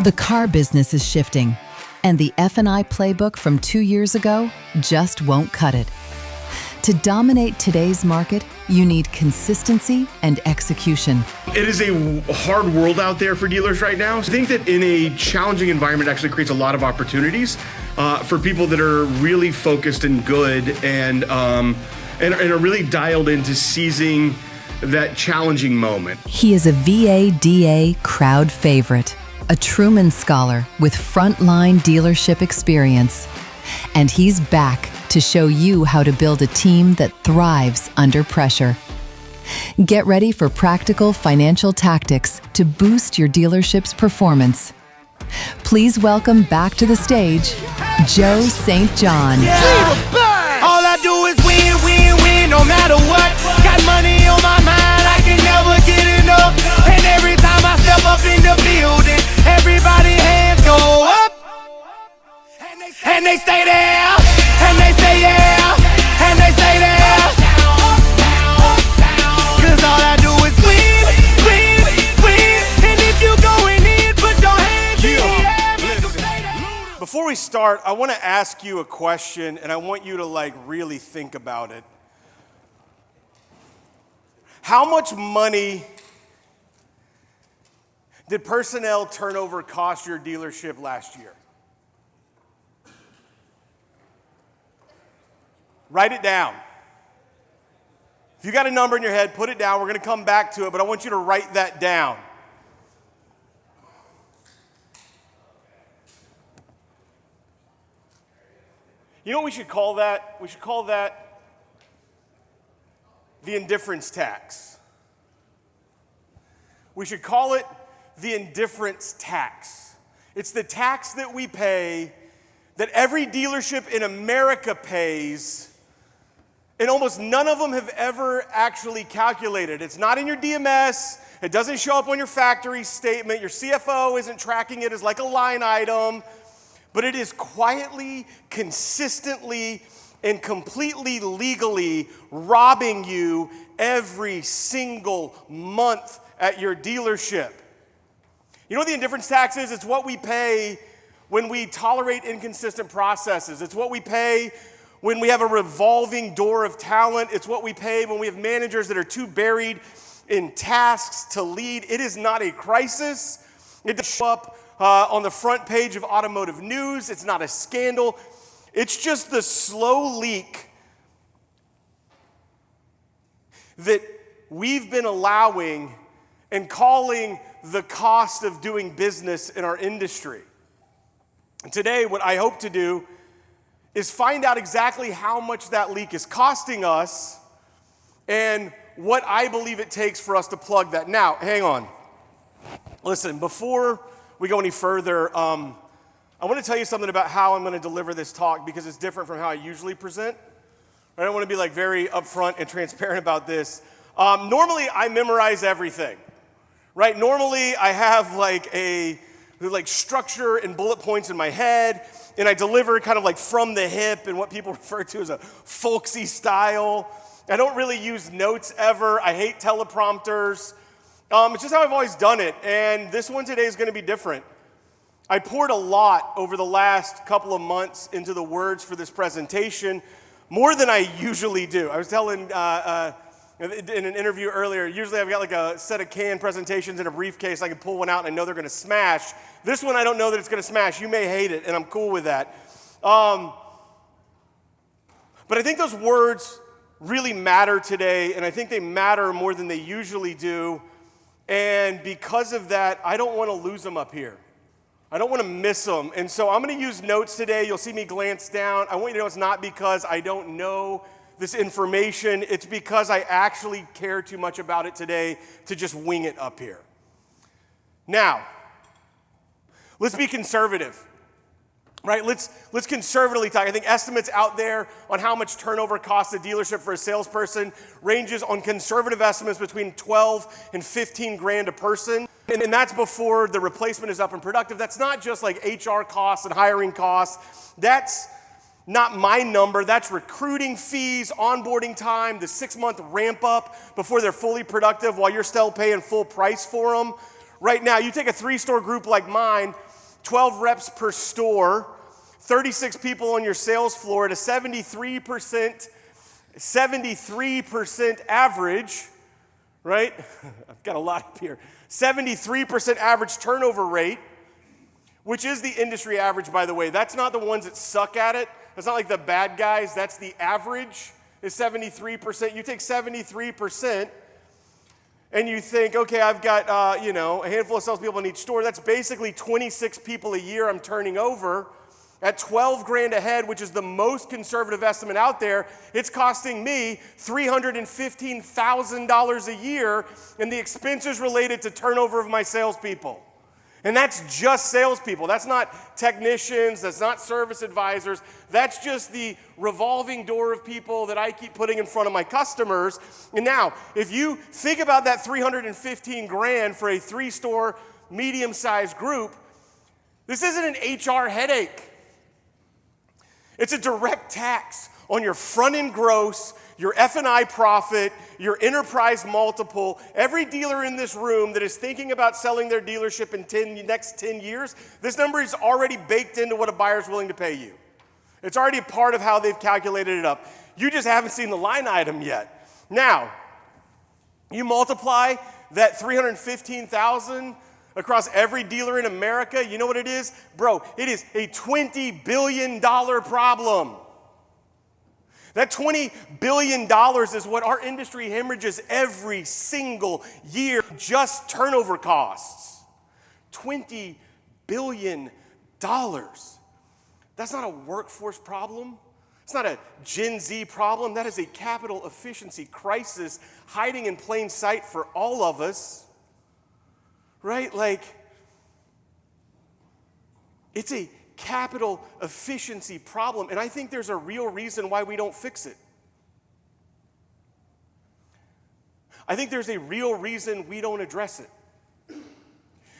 The car business is shifting, and the F&I playbook from 2 years ago just won't cut it. To dominate today's market, you need consistency and execution. It is a hard world out there for dealers right now. I think that in a challenging environment actually creates a lot of opportunities for people that are really focused and good and are really dialed into seizing that challenging moment. He is a VADA crowd favorite, a Truman Scholar with frontline dealership experience. And he's back to show you how to build a team that thrives under pressure. Get ready for practical financial tactics to boost your dealership's performance. Please welcome back to the stage, Joe St. John. All I do is win, win, win, no matter what. Got money on my mind, I can never get enough. And every time I step up in the building, everybody hands go up. And they stay there, and they say yeah, and they stay there. Cause all I do is win, win, win. And if you going in, put your hands in the air, make them stay there. Before we start, I want to ask you a question, and I want you to really think about it. How much money did personnel turnover cost your dealership last year? Write it down. If you got a number in your head, put it down. We're going to come back to it, but I want you to write that down. You know what we should call that? We should call that the indifference tax. We should call it the indifference tax. It's the tax that we pay, that every dealership in America pays, and almost none of them have ever actually calculated. It's not in your DMS. It doesn't show up on your factory statement. Your CFO isn't tracking it as like a line item. But it is quietly, consistently, and completely legally robbing you every single month at your dealership. You know what the indifference tax is? It's what we pay when we tolerate inconsistent processes. It's what we pay when we have a revolving door of talent. It's what we pay when we have managers that are too buried in tasks to lead. It is not a crisis. It doesn't show up on the front page of Automotive news. It's not a scandal. It's just the slow leak that we've been allowing and calling the cost of doing business in our industry. And today, what I hope to do is find out exactly how much that leak is costing us and what I believe it takes for us to plug that. Now, hang on. Listen, before we go any further, I want to tell you something about how I'm going to deliver this talk because it's different from how I usually present. I don't want to be very upfront and transparent about this. Normally, I memorize everything, right? Normally, I have a structure and bullet points in my head, and I deliver kind of from the hip and what people refer to as a folksy style. I don't really use notes ever. I hate teleprompters. It's just how I've always done it, and this one today is going to be different. I poured a lot over the last couple of months into the words for this presentation, more than I usually do. I was telling in an interview earlier, usually I've got a set of canned presentations in a briefcase. I can pull one out and I know they're going to smash. This one I don't know that it's going to smash. You may hate it, and I'm cool with that. But I think those words really matter today, and I think they matter more than they usually do. And because of that, I don't want to lose them up here. I don't want to miss them. And so I'm going to use notes today. You'll see me glance down. I want you to know it's not because I don't know this information. It's because I actually care too much about it today to just wing it up here. Now, let's be conservative. Right, let's conservatively talk. I think estimates out there on how much turnover costs a dealership for a salesperson ranges on conservative estimates between 12 and 15 grand a person. And that's before the replacement is up and productive. That's not just HR costs and hiring costs. That's not my number. That's recruiting fees, onboarding time, the 6-month ramp up before they're fully productive while you're still paying full price for them. Right now, you take a 3-store group like mine, 12 reps per store, 36 people on your sales floor at a 73% average, right? I've got a lot up here. 73% average turnover rate, which is the industry average, by the way. That's not the ones that suck at it. That's not like the bad guys. That's the average is 73%. You take 73% and you think, okay, I've got a handful of salespeople in each store. That's basically 26 people a year I'm turning over. At 12 grand a head, which is the most conservative estimate out there, it's costing me $315,000 a year in the expenses related to turnover of my salespeople. And that's just salespeople. That's not technicians. That's not service advisors. That's just the revolving door of people that I keep putting in front of my customers. And now, if you think about that 315 grand for a 3-store medium-sized group, this isn't an HR headache. It's a direct tax on your front-end gross, your F&I profit, your enterprise multiple. Every dealer in this room that is thinking about selling their dealership in the next 10 years, this number is already baked into what a buyer's willing to pay you. It's already a part of how they've calculated it up. You just haven't seen the line item yet. Now, you multiply that $315,000 across every dealer in America, you know what it is? Bro, it is a $20 billion problem. That $20 billion is what our industry hemorrhages every single year, just turnover costs. $20 billion. That's not a workforce problem. It's not a Gen Z problem. That is a capital efficiency crisis hiding in plain sight for all of us. Right? Like, it's a capital efficiency problem, and I think there's a real reason why we don't fix it. I think there's a real reason we don't address it.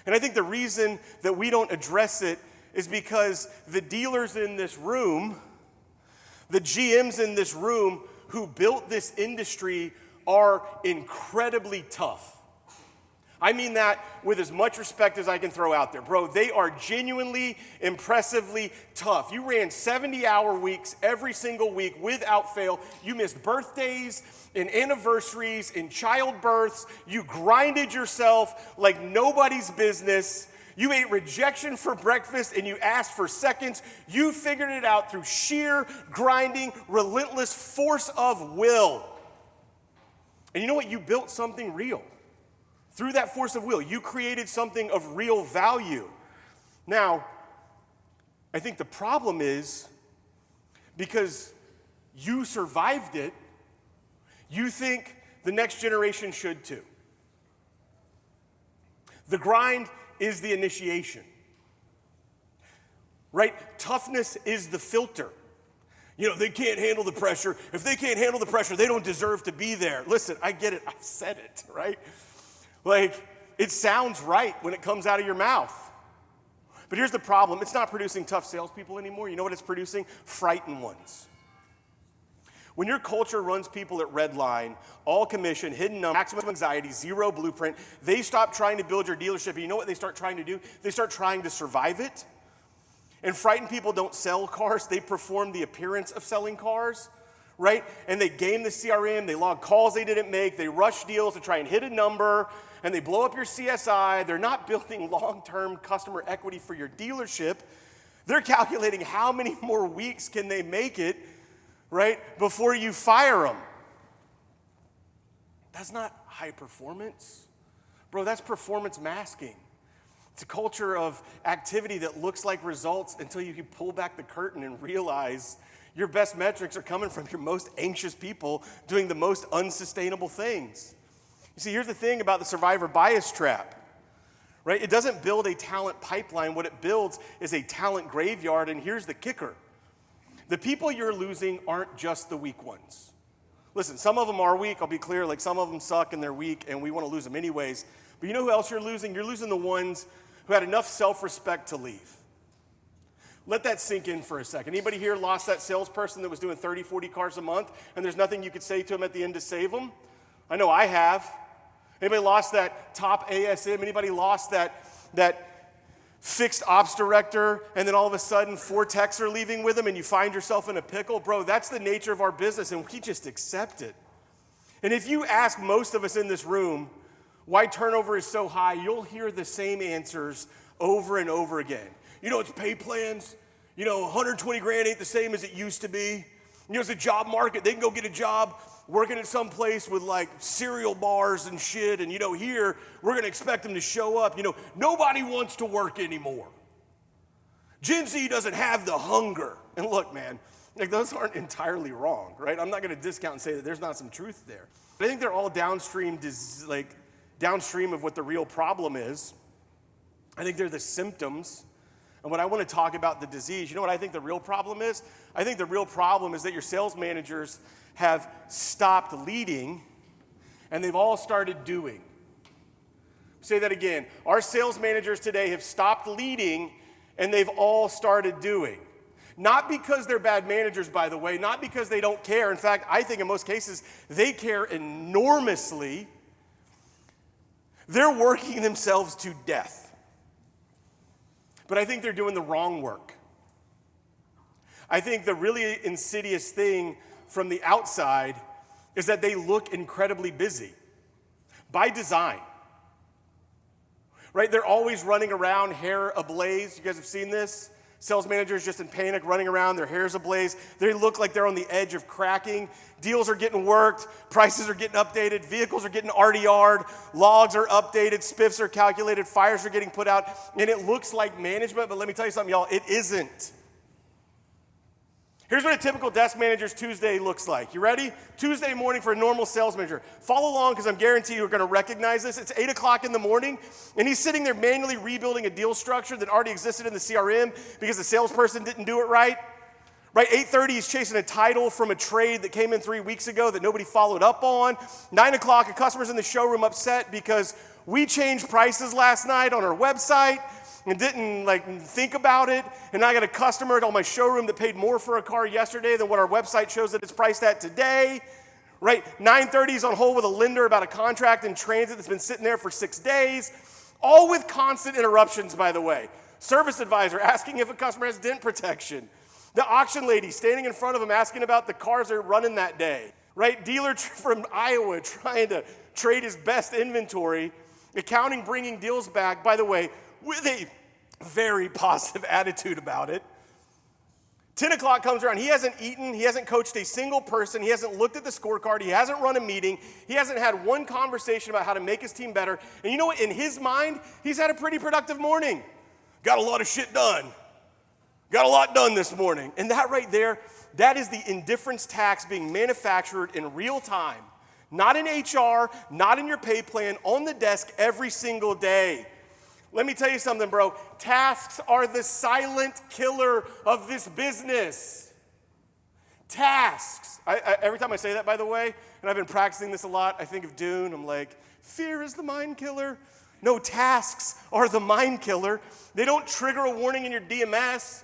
And I think the reason that we don't address it is because the dealers in this room, the GMs in this room who built this industry are incredibly tough. I mean that with as much respect as I can throw out there. Bro, they are genuinely, impressively tough. You ran 70-hour weeks every single week without fail. You missed birthdays and anniversaries and childbirths. You grinded yourself like nobody's business. You ate rejection for breakfast and you asked for seconds. You figured it out through sheer grinding, relentless force of will. And you know what? You built something real. Through that force of will, you created something of real value. Now, I think the problem is because you survived it, you think the next generation should too. The grind is the initiation, right? Toughness is the filter. You know, they can't handle the pressure. If they can't handle the pressure, they don't deserve to be there. Listen, I get it. I've said it, right? Like, it sounds right when it comes out of your mouth. But here's the problem. It's not producing tough salespeople anymore. You know what it's producing? Frightened ones. When your culture runs people at red line, all commission, hidden number, maximum anxiety, zero blueprint, they stop trying to build your dealership. And you know what they start trying to do? They start trying to survive it. And frightened people don't sell cars. They perform the appearance of selling cars. Right? And they game the CRM, they log calls they didn't make, they rush deals to try and hit a number, and they blow up your CSI. They're not building long-term customer equity for your dealership. They're calculating how many more weeks can they make it, right, before you fire them. That's not high performance. Bro, that's performance masking. It's a culture of activity that looks like results until you can pull back the curtain and realize your best metrics are coming from your most anxious people doing the most unsustainable things. You see, here's the thing about the survivor bias trap, right? It doesn't build a talent pipeline. What it builds is a talent graveyard, and here's the kicker. The people you're losing aren't just the weak ones. Listen, some of them are weak, I'll be clear, like some of them suck and they're weak, and we want to lose them anyways. But you know who else you're losing? You're losing the ones who had enough self-respect to leave. Let that sink in for a second. Anybody here lost that salesperson that was doing 30, 40 cars a month, and there's nothing you could say to him at the end to save him? I know I have. Anybody lost that top ASM? Anybody lost that fixed ops director, and then all of a sudden 4 techs are leaving with him and you find yourself in a pickle. Bro, that's the nature of our business and we just accept it. And if you ask most of us in this room why turnover is so high, you'll hear the same answers over and over again. It's pay plans. 120 grand ain't the same as it used to be. It's a job market. They can go get a job working at some place with like cereal bars and shit. And here we're going to expect them to show up. Nobody wants to work anymore. Gen Z doesn't have the hunger. And look, man, like those aren't entirely wrong, right? I'm not going to discount and say that there's not some truth there. But I think they're all downstream of what the real problem is. I think they're the symptoms. And when I want to talk about the disease, you know what I think the real problem is? I think the real problem is that your sales managers have stopped leading and they've all started doing. Say that again. Our sales managers today have stopped leading and they've all started doing. Not because they're bad managers, by the way, not because they don't care. In fact, I think in most cases, they care enormously. They're working themselves to death. But I think they're doing the wrong work. I think the really insidious thing from the outside is that they look incredibly busy by design. Right? They're always running around, hair ablaze. You guys have seen this? Sales managers just in panic, running around, their hair's ablaze. They look like they're on the edge of cracking. Deals are getting worked, prices are getting updated, vehicles are getting RDR'd, logs are updated, spiffs are calculated, fires are getting put out, and it looks like management, but let me tell you something, y'all, it isn't. Here's what a typical desk manager's Tuesday looks like. You ready? Tuesday morning for a normal sales manager. Follow along because I'm guaranteed you're going to recognize this. It's 8 o'clock in the morning, and he's sitting there manually rebuilding a deal structure that already existed in the CRM because the salesperson didn't do it right. Right, 8:30, he's chasing a title from a trade that came in 3 weeks ago that nobody followed up on. 9 o'clock, a customer's in the showroom upset because we changed prices last night on our website and didn't think about it. And I got a customer on my showroom that paid more for a car yesterday than what our website shows that it's priced at today. Right, 9:30, he's on hold with a lender about a contract in transit that's been sitting there for 6 days. All with constant interruptions, by the way. Service advisor asking if a customer has dent protection. The auction lady standing in front of him asking about the cars they're running that day, right? Dealer from Iowa trying to trade his best inventory. Accounting bringing deals back, by the way, with a very positive attitude about it. 10 o'clock comes around. He hasn't eaten. He hasn't coached a single person. He hasn't looked at the scorecard. He hasn't run a meeting. He hasn't had one conversation about how to make his team better. And you know what? In his mind, he's had a pretty productive morning. Got a lot of shit done. Got a lot done this morning. And that right there, that is the indifference tax being manufactured in real time. Not in HR, not in your pay plan, on the desk every single day. Let me tell you something, bro. Tasks are the silent killer of this business. Tasks. Every time I say that, by the way, and I've been practicing this a lot, I think of Dune. I'm like, fear is the mind killer. No, tasks are the mind killer. They don't trigger a warning in your DMS.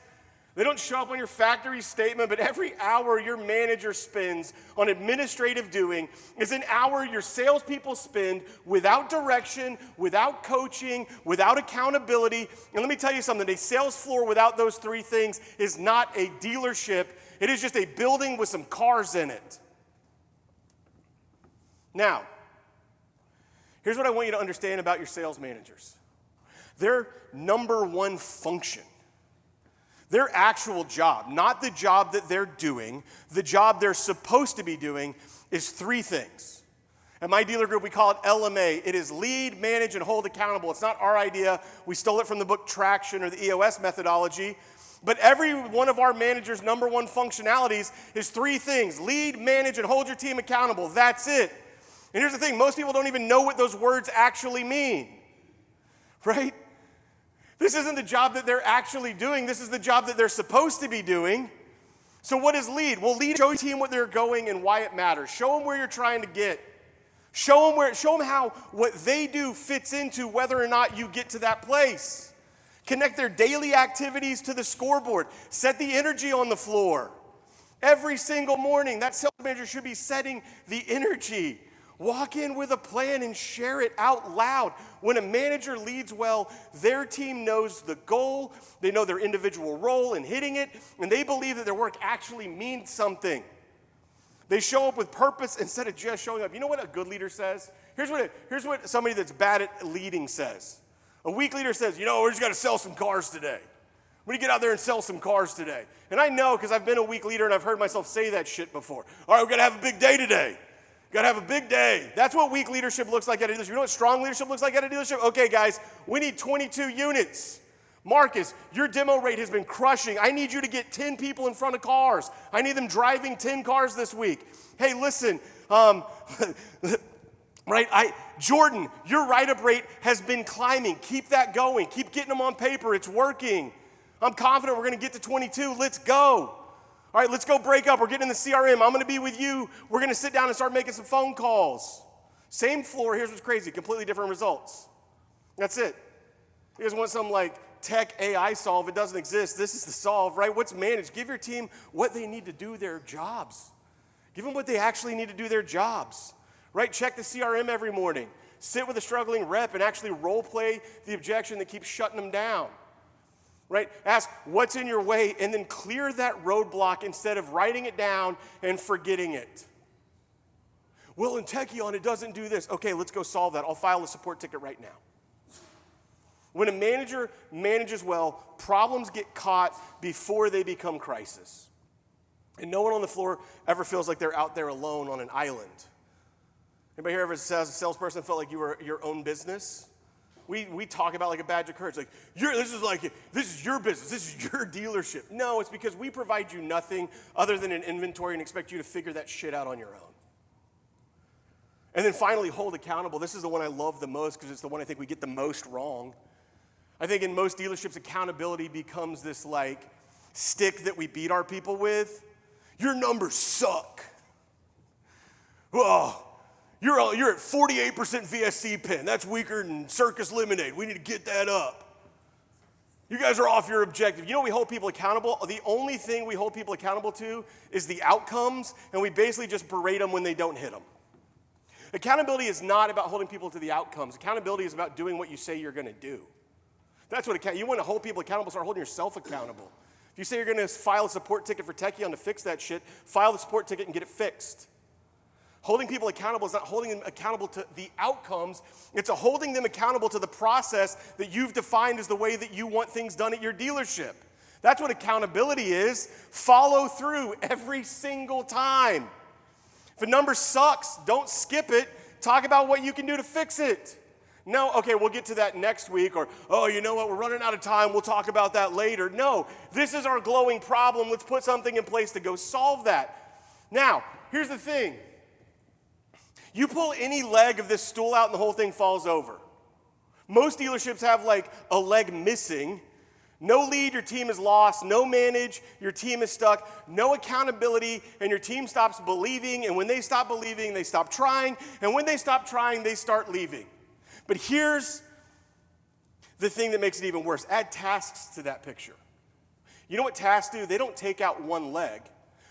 They don't show up on your factory statement, but every hour your manager spends on administrative doing is an hour your salespeople spend without direction, without coaching, without accountability. And let me tell you something, a sales floor without those 3 things is not a dealership. It is just a building with some cars in it. Now, here's what I want you to understand about your sales managers. Their number one function, their actual job, not the job that they're doing, the job they're supposed to be doing is 3 things. At my dealer group, we call it LMA. It is lead, manage, and hold accountable. It's not our idea. We stole it from the book Traction or the EOS methodology. But every one of our managers' number one functionalities is 3 things. Lead, manage, and hold your team accountable. That's it. And here's the thing. Most people don't even know what those words actually mean. Right? This isn't the job that they're actually doing. This is the job that they're supposed to be doing. So what is lead? Well, lead, show your team what they're going and why it matters. Show them where you're trying to get. Show them how what they do fits into whether or not you get to that place. Connect their daily activities to the scoreboard. Set the energy on the floor. Every single morning, that sales manager should be setting the energy. Walk in with a plan and share it out loud. When a manager leads well, their team knows the goal, they know their individual role in hitting it, and they believe that their work actually means something. They show up with purpose instead of just showing up. You know what a good leader says? Here's what somebody that's bad at leading says. A weak leader says, we just got to sell some cars today. We're going to get out there and sell some cars today. And I know because I've been a weak leader and I've heard myself say that shit before. All right, we're going to have a big day today. Got to have a big day. That's what weak leadership looks like at a dealership. You know what strong leadership looks like at a dealership? Okay, guys, we need 22 units. Marcus, your demo rate has been crushing. I need you to get 10 people in front of cars. I need them driving 10 cars this week. Hey, listen, Jordan, your write-up rate has been climbing. Keep that going. Keep getting them on paper. It's working. I'm confident we're going to get to 22. Let's go. All right, let's go break up. We're getting in the CRM. I'm going to be with you. We're going to sit down and start making some phone calls. Same floor. Here's what's crazy. Completely different results. That's it. You guys want some tech AI solve? It doesn't exist. This is the solve, right? What's managed? Give your team what they need to do their jobs. Give them what they actually need to do their jobs, right? Check the CRM every morning. Sit with a struggling rep and actually role play the objection that keeps shutting them down. Right? Ask what's in your way and then clear that roadblock instead of writing it down and forgetting it. Well, in Techion, it doesn't do this. Okay, let's go solve that. I'll file a support ticket right now. When a manager manages well, problems get caught before they become crisis. And no one on the floor ever feels like they're out there alone on an island. Anybody here ever says a salesperson felt like you were your own business? We talk about like a badge of courage, like this is your business, this is your dealership. No, it's because we provide you nothing other than an inventory and expect you to figure that shit out on your own. And then finally, hold accountable. This is the one I love the most because it's the one I think we get the most wrong. I think in most dealerships, accountability becomes this like stick that we beat our people with. Your numbers suck. Oh, you're at 48% VSC pin. That's weaker than Circus Lemonade. We need to get that up. You guys are off your objective. You know, we hold people accountable. The only thing we hold people accountable to is the outcomes, and we basically just berate them when they don't hit them. Accountability is not about holding people to the outcomes. Accountability is about doing what you say you're going to do. That's what you want to hold people accountable, start holding yourself accountable. If you say you're going to file a support ticket for Techion to fix that shit, file the support ticket and get it fixed. Holding people accountable is not holding them accountable to the outcomes. It's holding them accountable to the process that you've defined as the way that you want things done at your dealership. That's what accountability is. Follow through every single time. If a number sucks, don't skip it. Talk about what you can do to fix it. No, okay, we'll get to that next week. Or, oh, you know what, we're running out of time. We'll talk about that later. No, this is our glowing problem. Let's put something in place to go solve that. Now, here's the thing. You pull any leg of this stool out and the whole thing falls over. Most dealerships have like a leg missing. No lead, your team is lost. No manage, your team is stuck. No accountability, and your team stops believing. And when they stop believing, they stop trying. And when they stop trying, they start leaving. But here's the thing that makes it even worse. Add tasks to that picture. You know what tasks do? They don't take out one leg.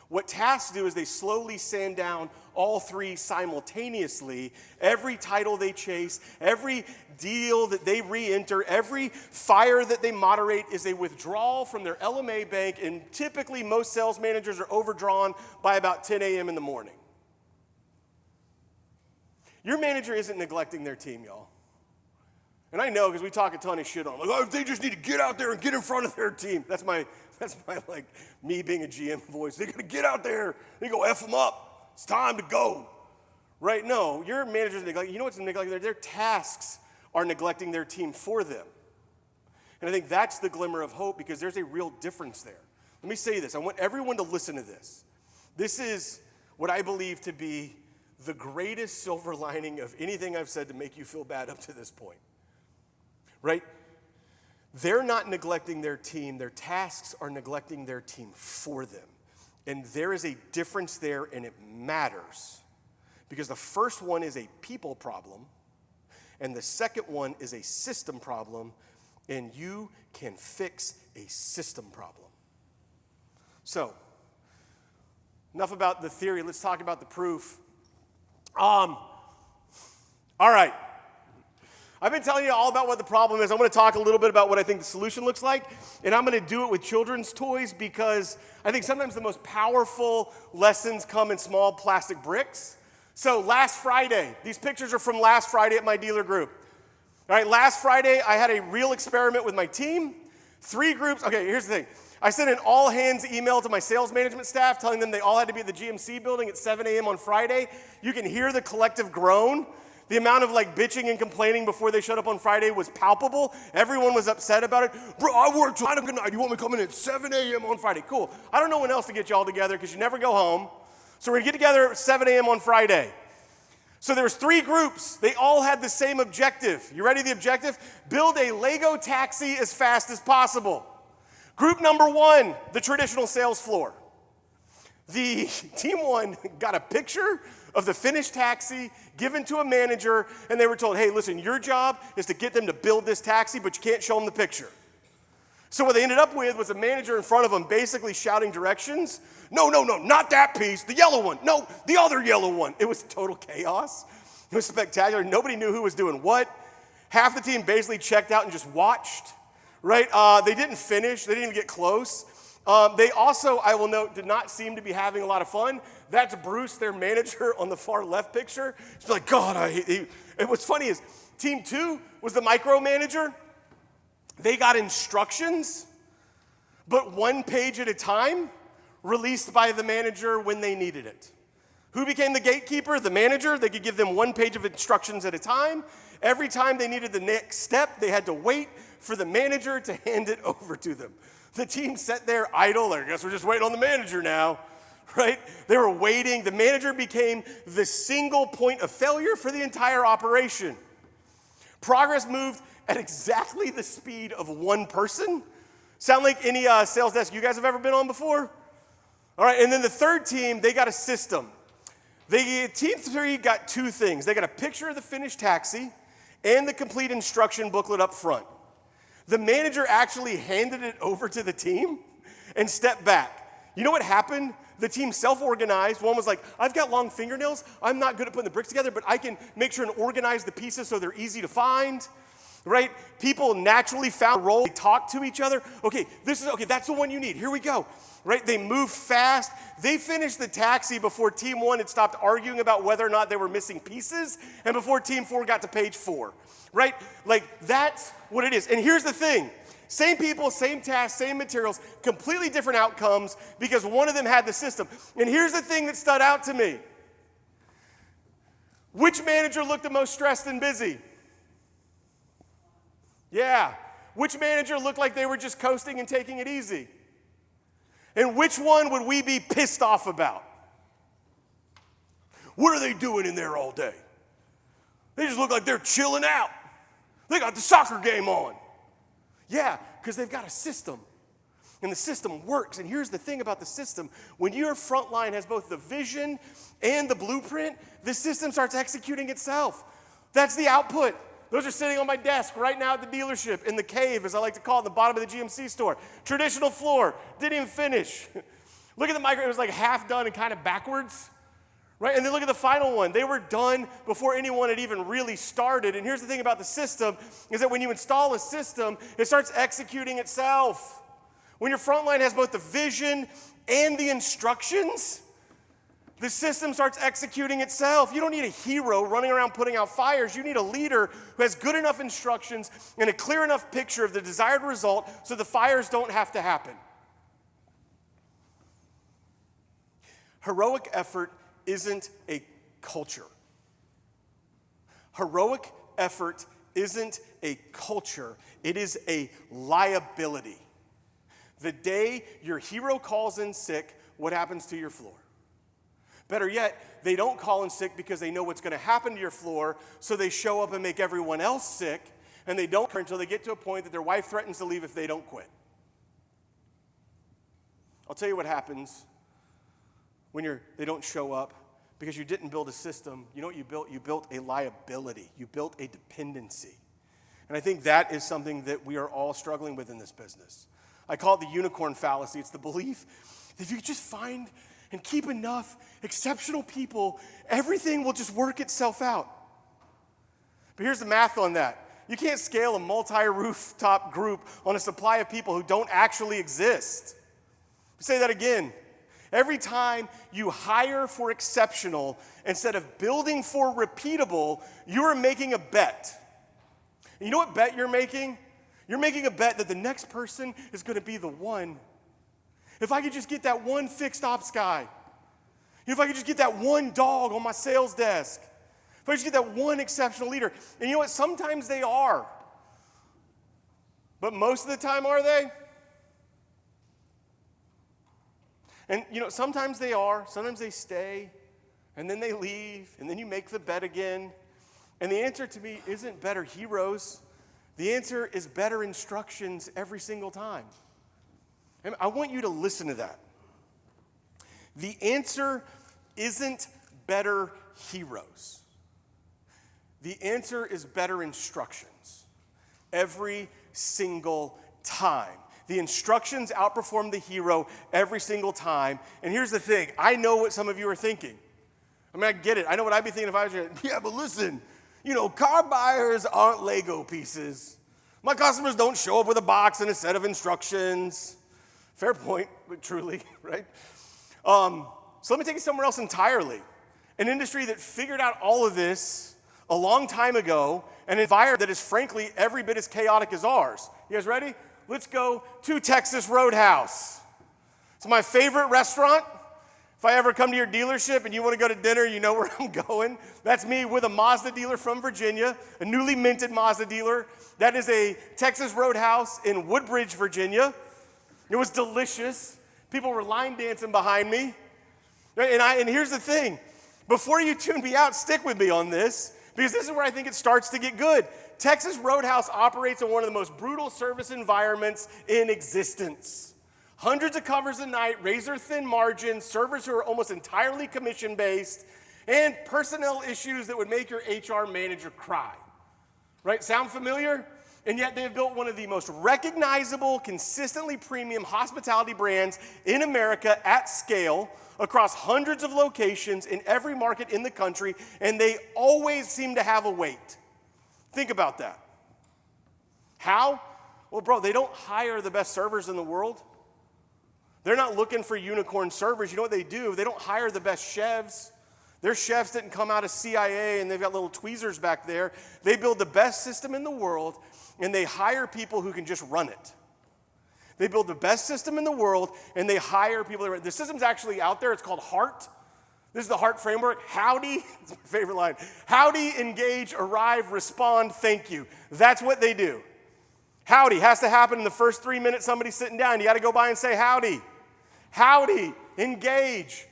What tasks do is they slowly sand down all three simultaneously. Every title they chase, every deal that they re-enter, every fire that they moderate is a withdrawal from their LMA bank, and typically most sales managers are overdrawn by about 10 a.m. in the morning. Your manager isn't neglecting their team, y'all. And I know because we talk a ton of shit on them. Like, oh, they just need to get out there and get in front of their team. That's my like me being a GM voice. They gotta get out there. They go F them up. It's time to go. Right? No, your manager's neglecting. You know what's neglecting? Their tasks are neglecting their team for them. And I think that's the glimmer of hope because there's a real difference there. Let me say this. I want everyone to listen to this. This is what I believe to be the greatest silver lining of anything I've said to make you feel bad up to this point. Right? They're not neglecting their team. Their tasks are neglecting their team for them. And there is a difference there, and it matters. Because the first one is a people problem, and the second one is a system problem, and you can fix a system problem. So, enough about the theory. Let's talk about the proof. All right. I've been telling you all about what the problem is. I'm going to talk a little bit about what I think the solution looks like, and I'm going to do it with children's toys because I think sometimes the most powerful lessons come in small plastic bricks. So last Friday, these pictures are from last Friday at my dealer group. All right, last Friday, I had a real experiment with my team. 3 groups. Okay, here's the thing. I sent an all-hands email to my sales management staff telling them they all had to be at the GMC building at 7 a.m. on Friday. You can hear the collective groan. The amount of bitching and complaining before they showed up on Friday was palpable. Everyone was upset about it. Bro, I worked till 9 o'clock. You want me to come in at 7 a.m. on Friday? Cool. I don't know when else to get you all together because you never go home. So we're going to get together at 7 a.m. on Friday. So there was 3 groups. They all had the same objective. You ready? The objective? Build a Lego taxi as fast as possible. Group number 1, the traditional sales floor. The team 1 got a picture of the finished taxi given to a manager, and they were told, hey, listen, your job is to get them to build this taxi, but you can't show them the picture. So what they ended up with was a manager in front of them basically shouting directions. No, not that piece, the yellow one. No, the other yellow one. It was total chaos. It was spectacular. Nobody knew who was doing what. Half the team basically checked out and just watched, right? They didn't finish. They didn't even get close. They also, I will note, did not seem to be having a lot of fun. That's Bruce, their manager, on the far left picture. He's like, God, I hate you. And what's funny is team 2 was the micromanager. They got instructions, but 1 page at a time, released by the manager when they needed it. Who became the gatekeeper? The manager. They could give them 1 page of instructions at a time. Every time they needed the next step, they had to wait for the manager to hand it over to them. The team sat there idle. I guess we're just waiting on the manager now, right? They were waiting. The manager became the single point of failure for the entire operation. Progress moved at exactly the speed of 1 person. Sound like any sales desk you guys have ever been on before? All right, and then the 3rd team, they got a system. Team 3 got 2 things. They got a picture of the finished taxi and the complete instruction booklet up front. The manager actually handed it over to the team and stepped back. You know what happened? The team self-organized. One was like, I've got long fingernails. I'm not good at putting the bricks together, but I can make sure and organize the pieces so they're easy to find. Right? People naturally found a role. They talked to each other. Okay, that's the one you need. Here we go. Right? They moved fast. They finished the taxi before team 1 had stopped arguing about whether or not they were missing pieces, and before team 4 got to page 4. Right? That's what it is. And here's the thing. Same people, same tasks, same materials, completely different outcomes because one of them had the system. And here's the thing that stood out to me. Which manager looked the most stressed and busy? Yeah. Which manager looked like they were just coasting and taking it easy? And which one would we be pissed off about? What are they doing in there all day? They just look like they're chilling out. They got the soccer game on. Yeah, because they've got a system. And the system works. And here's the thing about the system. When your front line has both the vision and the blueprint, the system starts executing itself. That's the output. Those are sitting on my desk right now at the dealership, in the cave, as I like to call it, the bottom of the GMC store. Traditional floor, didn't even finish. Look at the micro, it was like half done and kind of backwards. Right? And then look at the final one. They were done before anyone had even really started. And here's the thing about the system, is that when you install a system, it starts executing itself. When your front line has both the vision and the instructions, the system starts executing itself. You don't need a hero running around putting out fires. You need a leader who has good enough instructions and a clear enough picture of the desired result so the fires don't have to happen. Heroic effort isn't a culture. Heroic effort isn't a culture. It is a liability. The day your hero calls in sick, what happens to your floor? Better yet, they don't call in sick because they know what's going to happen to your floor, so they show up and make everyone else sick, and they don't until they get to a point that their wife threatens to leave if they don't quit. I'll tell you what happens when they don't show up because you didn't build a system. You know what you built? You built a liability. You built a dependency. And I think that is something that we are all struggling with in this business. I call it the unicorn fallacy. It's the belief that if you just find and keep enough exceptional people, everything will just work itself out. But here's the math on that. You can't scale a multi-rooftop group on a supply of people who don't actually exist. Say that again. Every time you hire for exceptional instead of building for repeatable, you are making a bet. And you know what bet you're making? You're making a bet that the next person is going to be the one. If I could just get that one fixed ops guy, if I could just get that one dog on my sales desk, if I just get that one exceptional leader. And you know what? Sometimes they are. But most of the time, are they? And you know, sometimes they are, sometimes they stay, and then they leave, and then you make the bet again. And the answer to me isn't better heroes. The answer is better instructions every single time. And I want you to listen to that. The answer isn't better heroes. The answer is better instructions every single time. The instructions outperform the hero every single time. And here's the thing. I know what some of you are thinking. I mean, I get it. I know what I'd be thinking if I was here. Yeah, but listen, you know, car buyers aren't Lego pieces. My customers don't show up with a box and a set of instructions. Fair point, but truly, right? So let me take you somewhere else entirely. An industry that figured out all of this a long time ago, an environment that is frankly every bit as chaotic as ours. You guys ready? Let's go to Texas Roadhouse. It's my favorite restaurant. If I ever come to your dealership and you want to go to dinner, you know where I'm going. That's me with a Mazda dealer from Virginia, a newly minted Mazda dealer. That is a Texas Roadhouse in Woodbridge, Virginia. It was delicious. People were line dancing behind me. And here's the thing. Before you tune me out, stick with me on this, because this is where I think it starts to get good. Texas Roadhouse operates in one of the most brutal service environments in existence. Hundreds of covers a night, razor-thin margins, servers who are almost entirely commission-based, and personnel issues that would make your HR manager cry. Right? Sound familiar? And yet they have built one of the most recognizable, consistently premium hospitality brands in America at scale, across hundreds of locations in every market in the country, and they always seem to have a wait. Think about that. How? Well, bro, they don't hire the best servers in the world. They're not looking for unicorn servers. You know what they do? They don't hire the best chefs. Their chefs didn't come out of CIA and they've got little tweezers back there. They build the best system in the world, and they hire people who can just run it. They build the best system in the world, and they hire people. The system's actually out there. It's called HEART. This is the HEART framework. Howdy, it's my favorite line. Howdy, engage, arrive, respond, thank you. That's what they do. Howdy has to happen in the first 3 minutes somebody's sitting down. You got to go by and say howdy. Howdy, engage,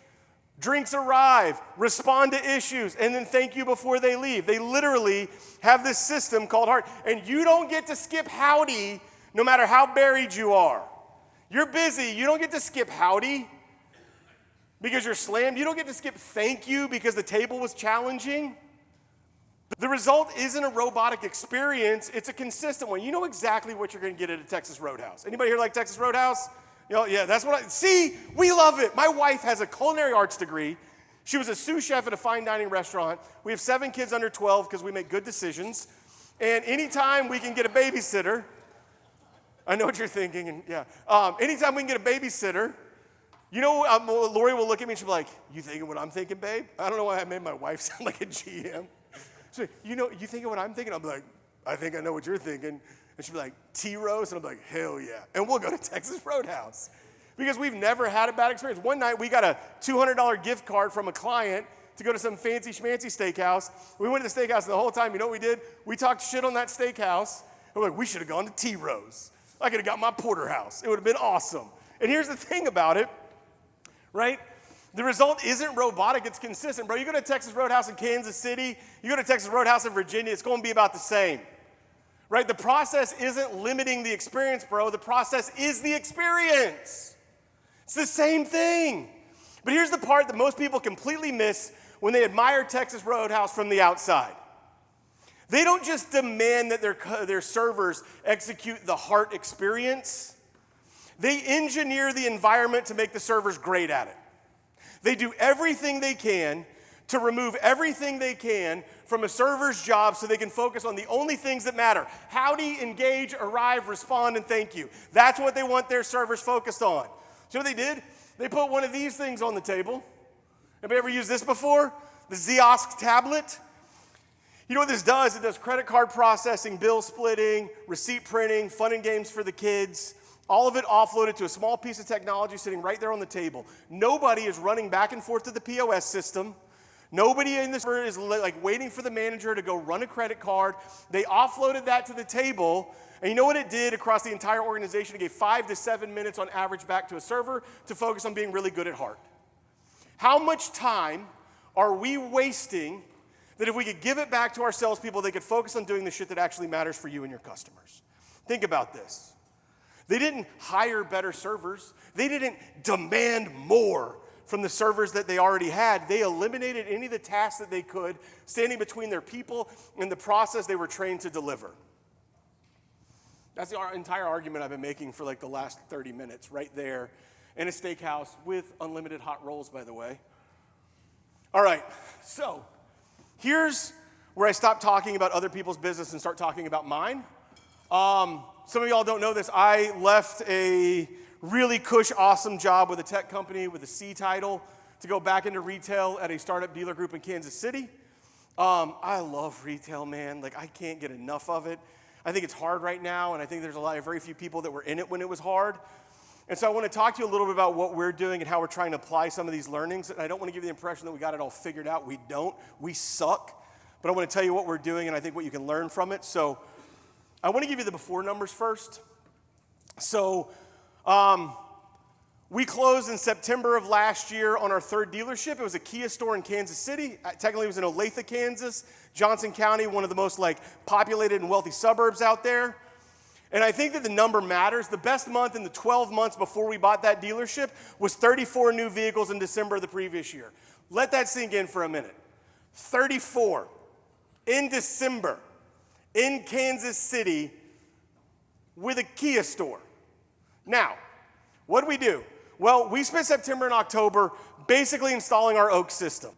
drinks arrive, respond to issues, and then thank you before they leave. They literally have this system called HEART, and you don't get to skip howdy no matter how buried you are. You're busy. You don't get to skip howdy because you're slammed. You don't get to skip thank you because the table was challenging. The result isn't a robotic experience. It's a consistent one. You know exactly what you're going to get at a Texas Roadhouse. Anybody here like Texas Roadhouse? You know, yeah, that's what see, we love it. My wife has a culinary arts degree. She was a sous chef at a fine dining restaurant. We have 7 kids under 12 because we make good decisions. And anytime we can get a babysitter, I know what you're thinking, and yeah. Anytime we can get a babysitter, you know, Lori will look at me and she'll be like, you thinking what I'm thinking, babe? I don't know why I made my wife sound like a GM. So, you know, you thinking what I'm thinking? I'm like, I think I know what you're thinking. And she'll be like, T-Rose? And I'm like, hell yeah. And we'll go to Texas Roadhouse because we've never had a bad experience. One night we got a $200 gift card from a client to go to some fancy schmancy steakhouse. We went to the steakhouse, and the whole time, you know what we did? We talked shit on that steakhouse. And we're like, we should have gone to T-Rose. I could have got my porterhouse. It would have been awesome. And here's the thing about it, right? The result isn't robotic, it's consistent. Bro, you go to Texas Roadhouse in Kansas City, you go to Texas Roadhouse in Virginia, it's going to be about the same, right? The process isn't limiting the experience, bro. The process is the experience. It's the same thing. But here's the part that most people completely miss when they admire Texas Roadhouse from the outside. They don't just demand that their servers execute the HEART experience. They engineer the environment to make the servers great at it. They do everything they can to remove everything they can from a server's job so they can focus on the only things that matter. Howdy, engage, arrive, respond, and thank you. That's what they want their servers focused on. So what they did? They put one of these things on the table. Anybody ever used this before? The Ziosk tablet. You know what this does? It does credit card processing, bill splitting, receipt printing, fun and games for the kids. All of it offloaded to a small piece of technology sitting right there on the table. Nobody is running back and forth to the POS system. Nobody in this room is like waiting for the manager to go run a credit card. They offloaded that to the table. And you know what it did across the entire organization? It gave 5 to 7 minutes on average back to a server to focus on being really good at heart. How much time are we wasting that if we could give it back to our salespeople, they could focus on doing the shit that actually matters for you and your customers? Think about this. They didn't hire better servers. They didn't demand more from the servers that they already had. They eliminated any of the tasks that they could, standing between their people and the process they were trained to deliver. That's the entire argument I've been making for like the last 30 minutes, right there in a steakhouse with unlimited hot rolls, by the way. All right, so here's where I stop talking about other people's business and start talking about mine. Some of y'all don't know this. I left a really cush, awesome job with a tech company with a C title to go back into retail at a startup dealer group in Kansas City. I love retail, man. Like, I can't get enough of it. I think it's hard right now, and I think there's very few people that were in it when it was hard. And so I want to talk to you a little bit about what we're doing and how we're trying to apply some of these learnings. And I don't want to give you the impression that we got it all figured out. We don't. We suck. But I want to tell you what we're doing and I think what you can learn from it. So I want to give you the before numbers first. So we closed in September of last year on our third dealership. It was a Kia store in Kansas City. Technically, it was in Olathe, Kansas, Johnson County, one of the most populated and wealthy suburbs out there. And I think that the number matters. The best month in the 12 months before we bought that dealership was 34 new vehicles in December of the previous year. Let that sink in for a minute. 34 in December in Kansas City with a Kia store. Now, what do we do? Well, we spent September and October basically installing our Oak system,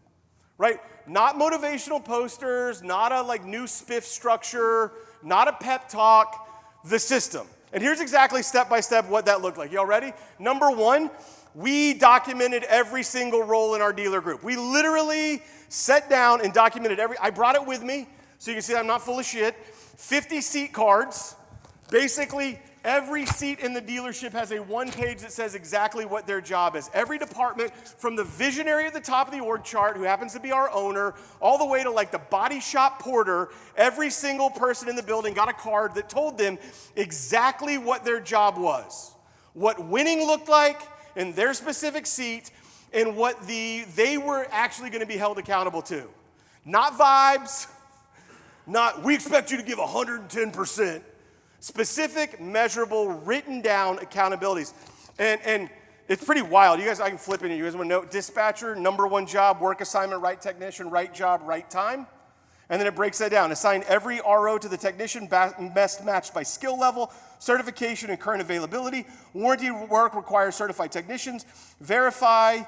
right? Not motivational posters, not a new spiff structure, not a pep talk, the system. And here's exactly step by step what that looked like. Y'all ready? Number one, we documented every single role in our dealer group. We literally sat down and documented I brought it with me, so you can see I'm not full of shit. 50 seat cards. Basically, every seat in the dealership has a one page that says exactly what their job is. Every department, from the visionary at the top of the org chart, who happens to be our owner, all the way to the body shop porter, every single person in the building got a card that told them exactly what their job was, what winning looked like in their specific seat, and what they were actually going to be held accountable to. Not vibes, not we expect you to give 110%. Specific, measurable, written down accountabilities. And it's pretty wild. You guys, I can flip in. You guys want to know? Dispatcher, number one job, work assignment, right technician, right job, right time. And then it breaks that down. Assign every RO to the technician, best matched by skill level, certification, and current availability. Warranty work requires certified technicians. Verify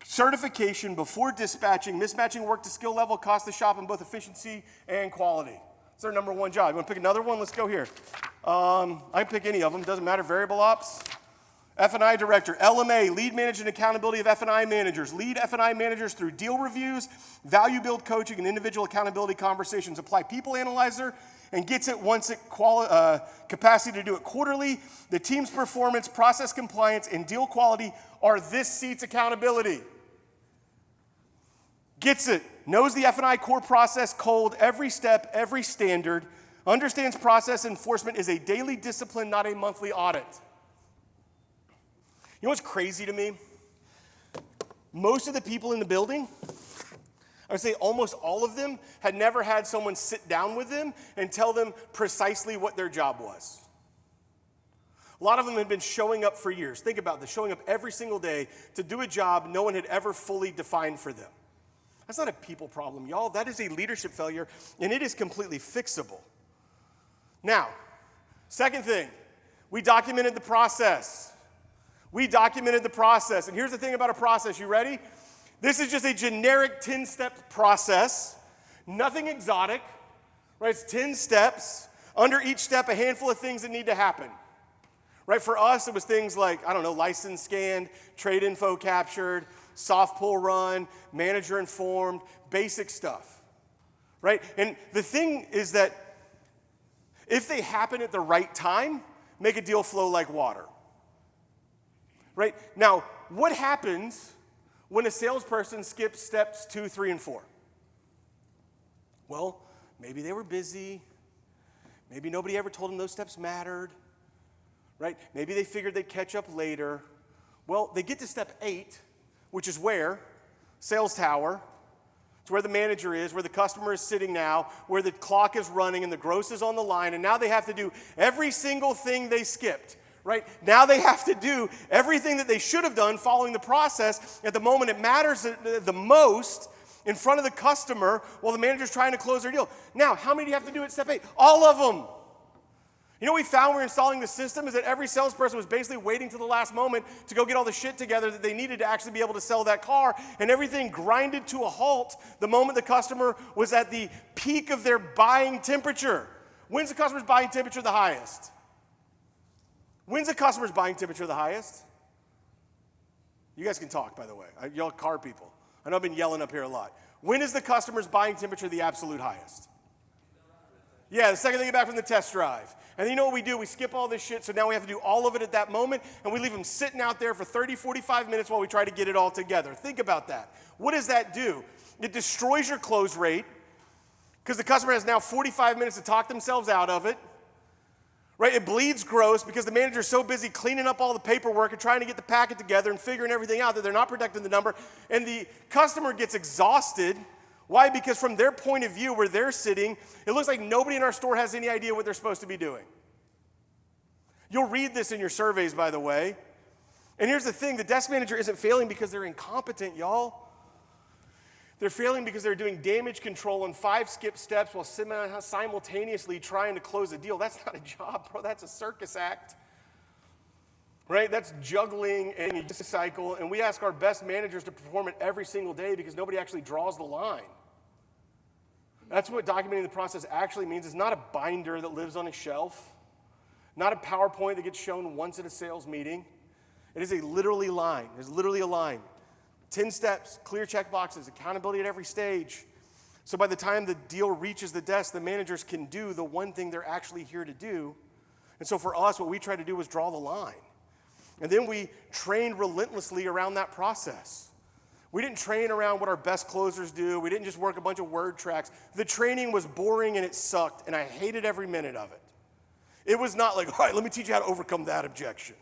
certification before dispatching. Mismatching work to skill level, cost the shop in both efficiency and quality. It's our number one job. You want to pick another one? Let's go here. I can pick any of them. Doesn't matter. Variable ops. F&I director. LMA, lead management accountability of F&I managers. Lead F&I managers through deal reviews, value build coaching, and individual accountability conversations. Apply people analyzer and gets it once it capacity to do it quarterly. The team's performance, process compliance, and deal quality are this seat's accountability. Gets it. Knows the F&I core process cold, every step, every standard. Understands process enforcement is a daily discipline, not a monthly audit. You know what's crazy to me? Most of the people in the building, I would say almost all of them, had never had someone sit down with them and tell them precisely what their job was. A lot of them had been showing up for years. Think about this, showing up every single day to do a job no one had ever fully defined for them. That's not a people problem, y'all. That is a leadership failure, and it is completely fixable. Now, second thing, we documented the process. We documented the process. And here's the thing about a process. You ready? This is just a generic 10-step process, nothing exotic, right? It's 10 steps. Under each step, a handful of things that need to happen. Right, for us, it was things like, license scanned, trade info captured, soft pull run, manager informed, basic stuff, right? And the thing is that if they happen at the right time, make a deal flow like water, right? Now, what happens when a salesperson skips steps 2, 3, and 4? Well, maybe they were busy. Maybe nobody ever told them those steps mattered. Right? Maybe they figured they'd catch up later. Well, they get to step 8, which is where? Sales tower. It's where the manager is, where the customer is sitting now, where the clock is running and the gross is on the line, and now they have to do every single thing they skipped. Right? Now they have to do everything that they should have done following the process at the moment it matters the most in front of the customer while the manager's trying to close their deal. Now, how many do you have to do at step 8? All of them. You know what we found when we were installing the system is that every salesperson was basically waiting to the last moment to go get all the shit together that they needed to actually be able to sell that car, and everything grinded to a halt the moment the customer was at the peak of their buying temperature. When's the customer's buying temperature the highest? When's the customer's buying temperature the highest? You guys can talk, by the way. Y'all car people. I know I've been yelling up here a lot. When is the customer's buying temperature the absolute highest? Yeah, the second they get back from the test drive. And then you know what we do? We skip all this shit, so now we have to do all of it at that moment, and we leave them sitting out there for 30, 45 minutes while we try to get it all together. Think about that. What does that do? It destroys your close rate, because the customer has now 45 minutes to talk themselves out of it. Right? It bleeds gross because the manager's so busy cleaning up all the paperwork and trying to get the packet together and figuring everything out that they're not protecting the number, and the customer gets exhausted. Why? Because from their point of view, where they're sitting, it looks like nobody in our store has any idea what they're supposed to be doing. You'll read this in your surveys, by the way. And here's the thing, the desk manager isn't failing because they're incompetent, y'all. They're failing because they're doing damage control on 5 skip steps while simultaneously trying to close a deal. That's not a job, bro. That's a circus act. Right? That's juggling and a cycle. And we ask our best managers to perform it every single day because nobody actually draws the line. That's what documenting the process actually means. It's not a binder that lives on a shelf, not a PowerPoint that gets shown once at a sales meeting. It is a literally line. There's literally a line. 10 steps, clear check boxes, accountability at every stage. So by the time the deal reaches the desk, the managers can do the one thing they're actually here to do. And so for us, what we try to do is draw the line. And then we trained relentlessly around that process. We didn't train around what our best closers do. We didn't just work a bunch of word tracks. The training was boring and it sucked, and I hated every minute of it. It was not like, all right, let me teach you how to overcome that objection.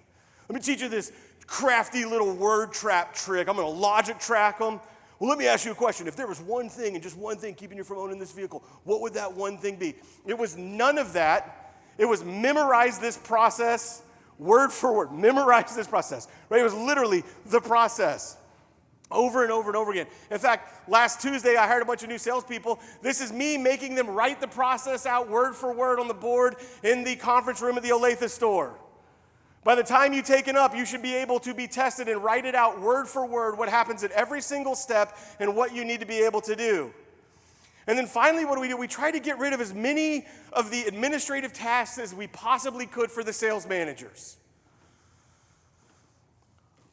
Let me teach you this crafty little word trap trick. I'm going to logic track them. Well, let me ask you a question. If there was one thing and just one thing keeping you from owning this vehicle, what would that one thing be? It was none of that. It was memorize this process word for word. Memorize this process. Right? It was literally the process. Over and over and over again. In fact, last Tuesday, I hired a bunch of new salespeople. This is me making them write the process out word for word on the board in the conference room at the Olathe store. By the time you take it up, you should be able to be tested and write it out word for word, what happens at every single step and what you need to be able to do. And then finally, what do? We try to get rid of as many of the administrative tasks as we possibly could for the sales managers.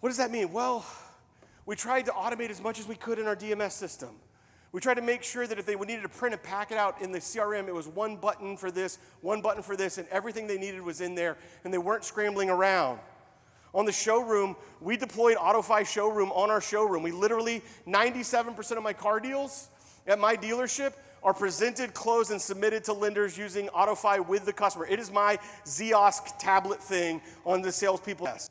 What does that mean? Well, we tried to automate as much as we could in our DMS system. We tried to make sure that if they needed to print a packet out in the CRM, it was one button for this, and everything they needed was in there, and they weren't scrambling around. On the showroom, we deployed AutoFi Showroom on our showroom. We literally, 97% of my car deals at my dealership are presented, closed, and submitted to lenders using AutoFi with the customer. It is my Ziosk tablet thing on the salespeople's desk.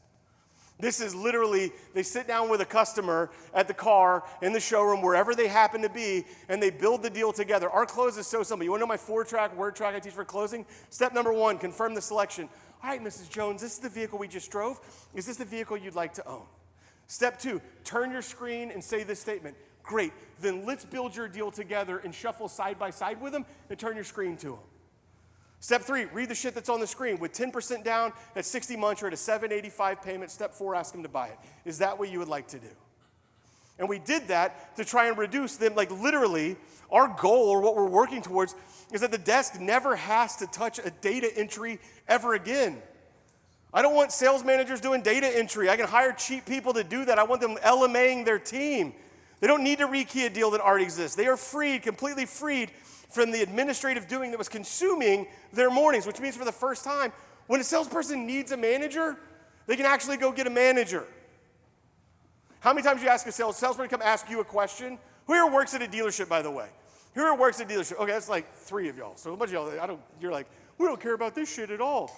This is literally, they sit down with a customer at the car, in the showroom, wherever they happen to be, and they build the deal together. Our close is so simple. You want to know my 4-track word track I teach for closing? Step number 1, confirm the selection. All right, Mrs. Jones, this is the vehicle we just drove. Is this the vehicle you'd like to own? Step 2, turn your screen and say this statement. Great, then let's build your deal together and shuffle side by side with them and turn your screen to them. Step 3, read the shit that's on the screen. With 10% down at 60 months, you're at a $785 payment. Step 4, ask them to buy it. Is that what you would like to do? And we did that to try and reduce them. Like literally, our goal or what we're working towards is that the desk never has to touch a data entry ever again. I don't want sales managers doing data entry. I can hire cheap people to do that. I want them LMAing their team. They don't need to rekey a deal that already exists. They are freed, completely freed from the administrative doing that was consuming their mornings, which means for the first time, when a salesperson needs a manager, they can actually go get a manager. How many times do you ask a salesperson to come ask you a question? Who here works at a dealership, by the way? Who here works at a dealership? Okay, that's like 3 of y'all. So a bunch of y'all, you're like, we don't care about this shit at all.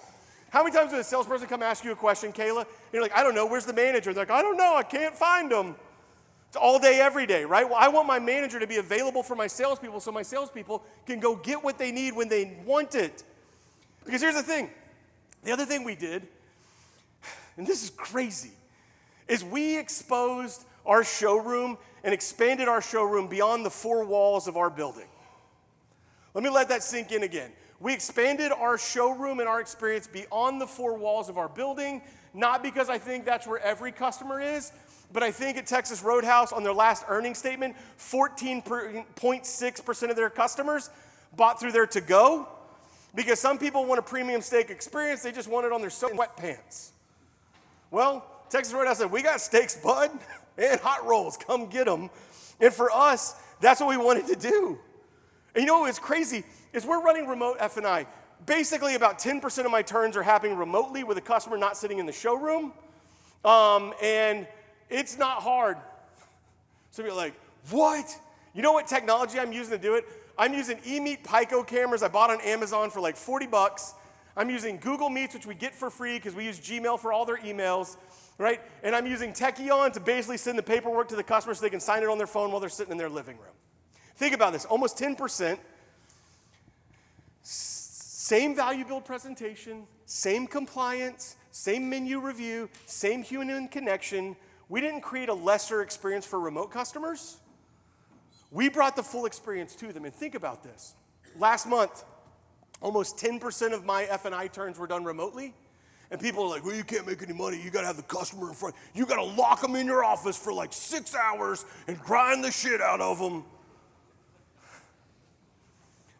How many times does a salesperson come ask you a question, Kayla? And you're like, I don't know, where's the manager? They're like, I don't know, I can't find them. It's all day, every day, right? Well, I want my manager to be available for my salespeople so my salespeople can go get what they need when they want it. Because here's the thing. The other thing we did, and this is crazy, is we exposed our showroom and expanded our showroom beyond the 4 walls of our building. Let me let that sink in again. We expanded our showroom and our experience beyond the 4 walls of our building, not because I think that's where every customer is, but I think at Texas Roadhouse on their last earnings statement, 14.6% of their customers bought through their to-go, because some people want a premium steak experience, they just want it on their sweatpants. Well, Texas Roadhouse said, we got steaks, bud, and hot rolls, come get them. And for us, that's what we wanted to do. And you know what's crazy is we're running remote F&I. Basically, about 10% of my turns are happening remotely with a customer not sitting in the showroom. And it's not hard. So you're like, what? You know what technology I'm using to do it? I'm using eMeet Pico cameras I bought on Amazon for like $40. I'm using Google Meets, which we get for free because we use Gmail for all their emails, right? And I'm using Techion to basically send the paperwork to the customer so they can sign it on their phone while they're sitting in their living room. Think about this, almost 10%. Same value build presentation, same compliance, same menu review, same human connection. We didn't create a lesser experience for remote customers. We brought the full experience to them. And think about this. Last month, almost 10% of my F&I turns were done remotely. And people are like, well, you can't make any money. You got to have the customer in front. You got to lock them in your office for like 6 hours and grind the shit out of them.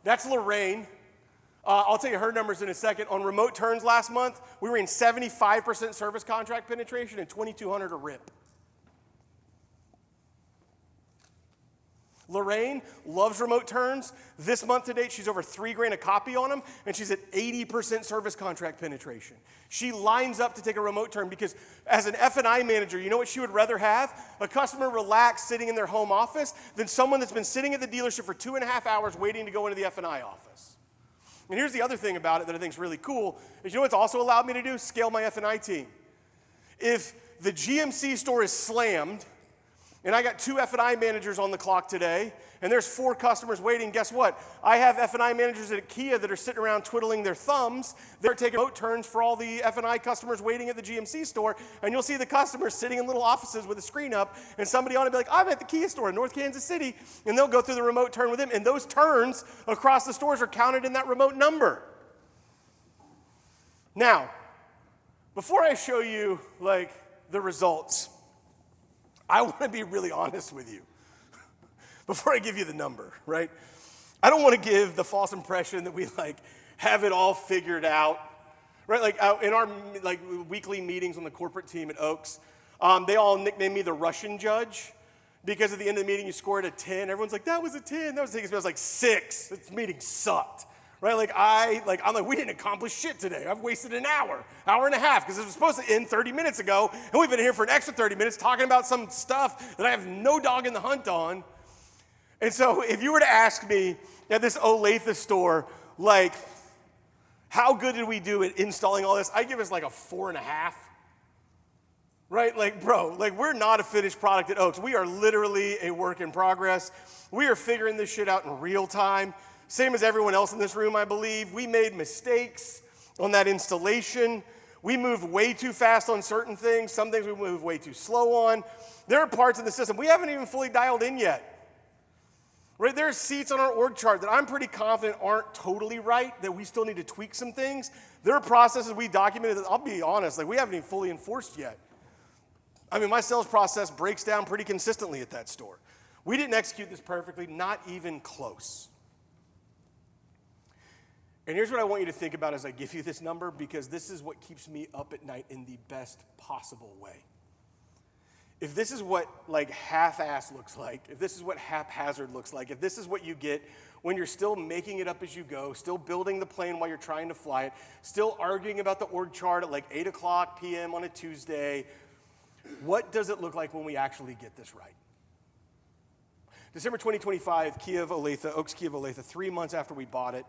That's Lorraine. I'll tell you her numbers in a second. On remote turns last month, we were in 75% service contract penetration and 2,200 a rip. Lorraine loves remote turns. This month to date, she's over $3,000 a copy on them, and she's at 80% service contract penetration. She lines up to take a remote turn because as an F&I manager, you know what she would rather have? A customer relaxed sitting in their home office than someone that's been sitting at the dealership for 2.5 hours waiting to go into the F&I office. And here's the other thing about it that I think is really cool, is you know what's also allowed me to do? Scale my F&I team. If the GMC store is slammed, and I got 2 F&I managers on the clock today, and there's 4 customers waiting, guess what? I have F&I managers at Kia that are sitting around twiddling their thumbs. They're taking remote turns for all the F&I customers waiting at the GMC store, and you'll see the customers sitting in little offices with a screen up, and somebody ought to be like, I'm at the Kia store in North Kansas City, and they'll go through the remote turn with them, and those turns across the stores are counted in that remote number. Now, before I show you, like, the results, I want to be really honest with you before I give you the number, right? I don't want to give the false impression that we like have it all figured out, right? Like in our like weekly meetings on the corporate team at Oaks, they all nicknamed me the Russian judge because at the end of the meeting you scored a 10. Everyone's like, that was a 10. That was a 10. I was like 6. This meeting sucked. Right, I'm like, we didn't accomplish shit today. I've wasted an hour and a half, because it was supposed to end 30 minutes ago, and we've been here for an extra 30 minutes talking about some stuff that I have no dog in the hunt on. And so if you were to ask me at this Olathe store, like, how good did we do at installing all this? I'd give us like a 4.5. Right? Like, bro, like we're not a finished product at Oaks. We are literally a work in progress. We are figuring this shit out in real time. Same as everyone else in this room, I believe. We made mistakes on that installation. We moved way too fast on certain things. Some things we moved way too slow on. There are parts of the system we haven't even fully dialed in yet. Right? There are seats on our org chart that I'm pretty confident aren't totally right, that we still need to tweak some things. There are processes we documented that, I'll be honest, like we haven't even fully enforced yet. I mean, my sales process breaks down pretty consistently at that store. We didn't execute this perfectly, not even close. And here's what I want you to think about as I give you this number, because this is what keeps me up at night in the best possible way. If this is what like half-ass looks like, if this is what haphazard looks like, if this is what you get when you're still making it up as you go, still building the plane while you're trying to fly it, still arguing about the org chart at like 8 o'clock p.m. on a Tuesday, what does it look like when we actually get this right? December 2025, Oaks Kia of Olathe, 3 months after we bought it,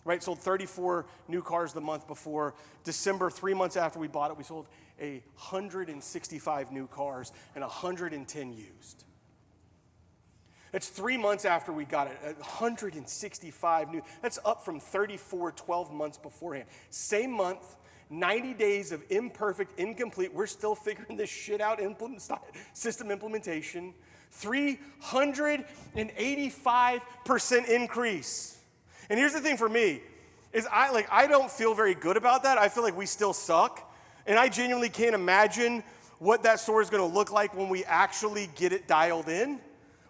right? Sold 34 new cars the month before. December, 3 months after we bought it, we sold 165 new cars and 110 used. That's 3 months after we got it, 165 new. That's up from 34 12 months beforehand. Same month, 90 days of imperfect, incomplete. We're still figuring this shit out, system implementation. 385% increase. And here's the thing for me, is I don't feel very good about that. I feel like we still suck. And I genuinely can't imagine what that store is going to look like when we actually get it dialed in,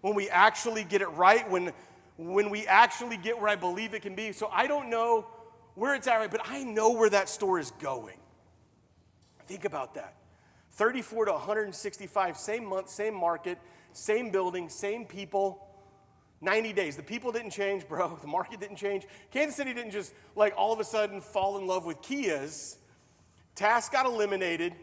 when we actually get it right, when we actually get where I believe it can be. So I don't know where it's at right, but I know where that store is going. Think about that. 34 to 165, same month, same market, same building, same people. 90 days. The people didn't change, bro. The market didn't change. Kansas City didn't just like all of a sudden fall in love with Kias. Tasks got eliminated,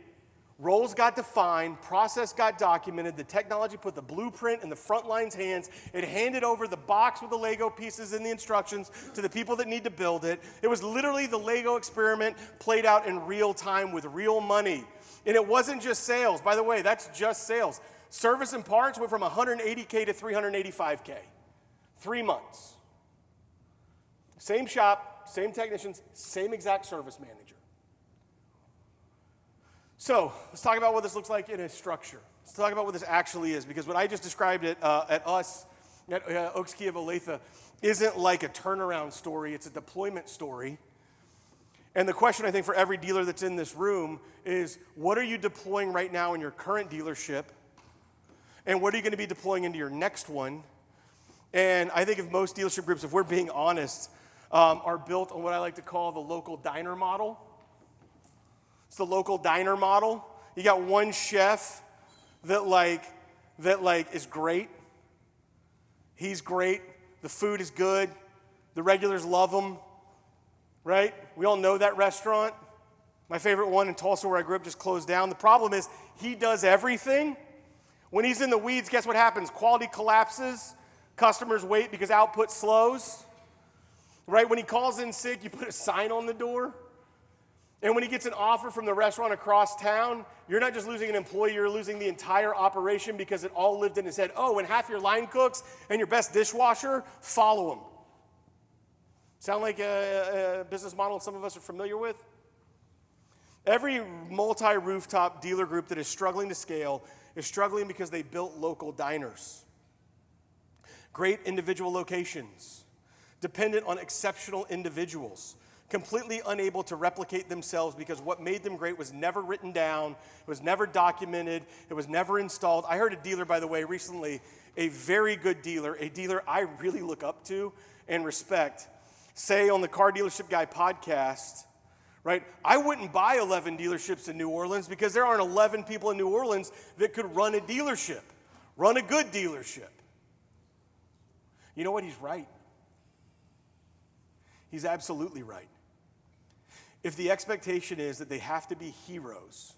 roles got defined, process got documented, the technology put the blueprint in the front line's hands, it handed over the box with the Lego pieces and the instructions to the people that need to build it. It was literally the Lego experiment played out in real time with real money. And it wasn't just sales. By the way, that's just sales. Service and parts went from 180K to 385K. 3 months. Same shop, same technicians, same exact service manager. So let's talk about what this looks like in a structure. Let's talk about what this actually is, because what I just described at Oaks Kia of Olathe isn't like a turnaround story, it's a deployment story. And the question I think for every dealer that's in this room is, what are you deploying right now in your current dealership? And what are you going to be deploying into your next one? And I think if most dealership groups, if we're being honest, are built on what I like to call the local diner model. It's the local diner model. You got one chef that is great. He's great. The food is good. The regulars love him, right? We all know that restaurant. My favorite one in Tulsa where I grew up just closed down. The problem is he does everything. When he's in the weeds, guess what happens? Quality collapses. Customers wait because output slows. Right? When he calls in sick, you put a sign on the door. And when he gets an offer from the restaurant across town, you're not just losing an employee, you're losing the entire operation because it all lived in his head. Oh, and half your line cooks and your best dishwasher, follow him. Sound like a business model some of us are familiar with? Every multi-rooftop dealer group that is struggling to scale is struggling because they built local diners. Great individual locations, dependent on exceptional individuals, completely unable to replicate themselves because what made them great was never written down, it was never documented, it was never installed. I heard a dealer, by the way, recently, a very good dealer, a dealer I really look up to and respect, say on the Car Dealership Guy podcast, right? I wouldn't buy 11 dealerships in New Orleans because there aren't 11 people in New Orleans that could run a dealership, run a good dealership. You know what? He's right. He's absolutely right. If the expectation is that they have to be heroes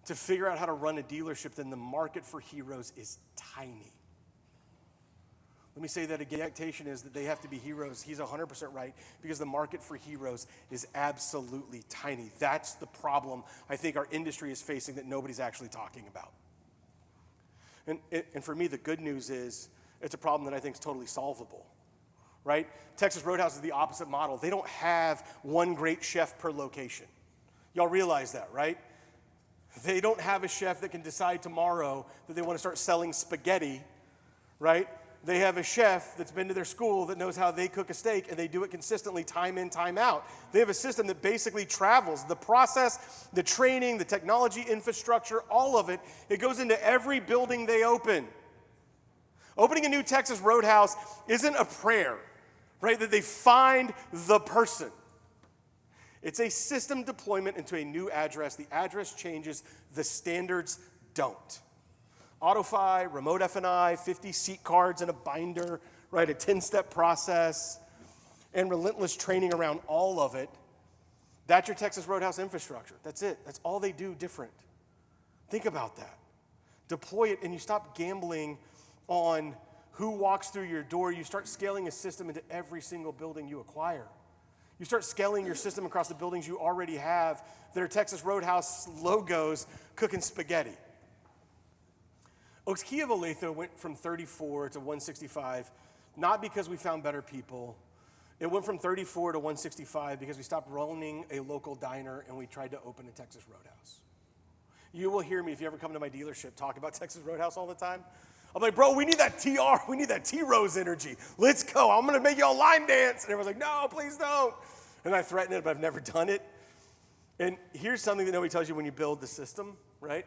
to figure out how to run a dealership, then the market for heroes is tiny. Let me say that again. The expectation is that they have to be heroes. He's 100% right, because the market for heroes is absolutely tiny. That's the problem I think our industry is facing that nobody's actually talking about. And for me, the good news is it's a problem that I think is totally solvable. Right? Texas Roadhouse is the opposite model. They don't have one great chef per location. Y'all realize that, right? They don't have a chef that can decide tomorrow that they want to start selling spaghetti, right? they have a chef that's been to their school that knows how they cook a steak, and they do it consistently, time in, time out. They have a system that basically travels. The process, the training, the technology infrastructure, all of it, it goes into every building they open. Opening a new Texas Roadhouse isn't a prayer, right? That they find the person. It's a system deployment into a new address. The address changes, the standards don't. AutoFi, remote F&I, 50 seat cards in a binder, right? A 10-step process, and relentless training around all of it. That's your Texas Roadhouse infrastructure. That's it. That's all they do different. Think about that. Deploy it, and you stop gambling on who walks through your door. You start scaling a system into every single building you acquire. You start scaling your system across the buildings you already have that are Texas Roadhouse logos cooking spaghetti. Oaks Key of Olathe went from 34 to 165, not because we found better people. It went from 34 to 165 because we stopped running a local diner and we tried to open a Texas Roadhouse. You will hear me, if you ever come to my dealership, talk about Texas Roadhouse all the time. I'm like, bro, we need that TR, we need that T-Rose energy. Let's go, I'm gonna make y'all line dance. And everyone's like, no, please don't. And I threaten it, but I've never done it. And here's something that nobody tells you when you build the system, right?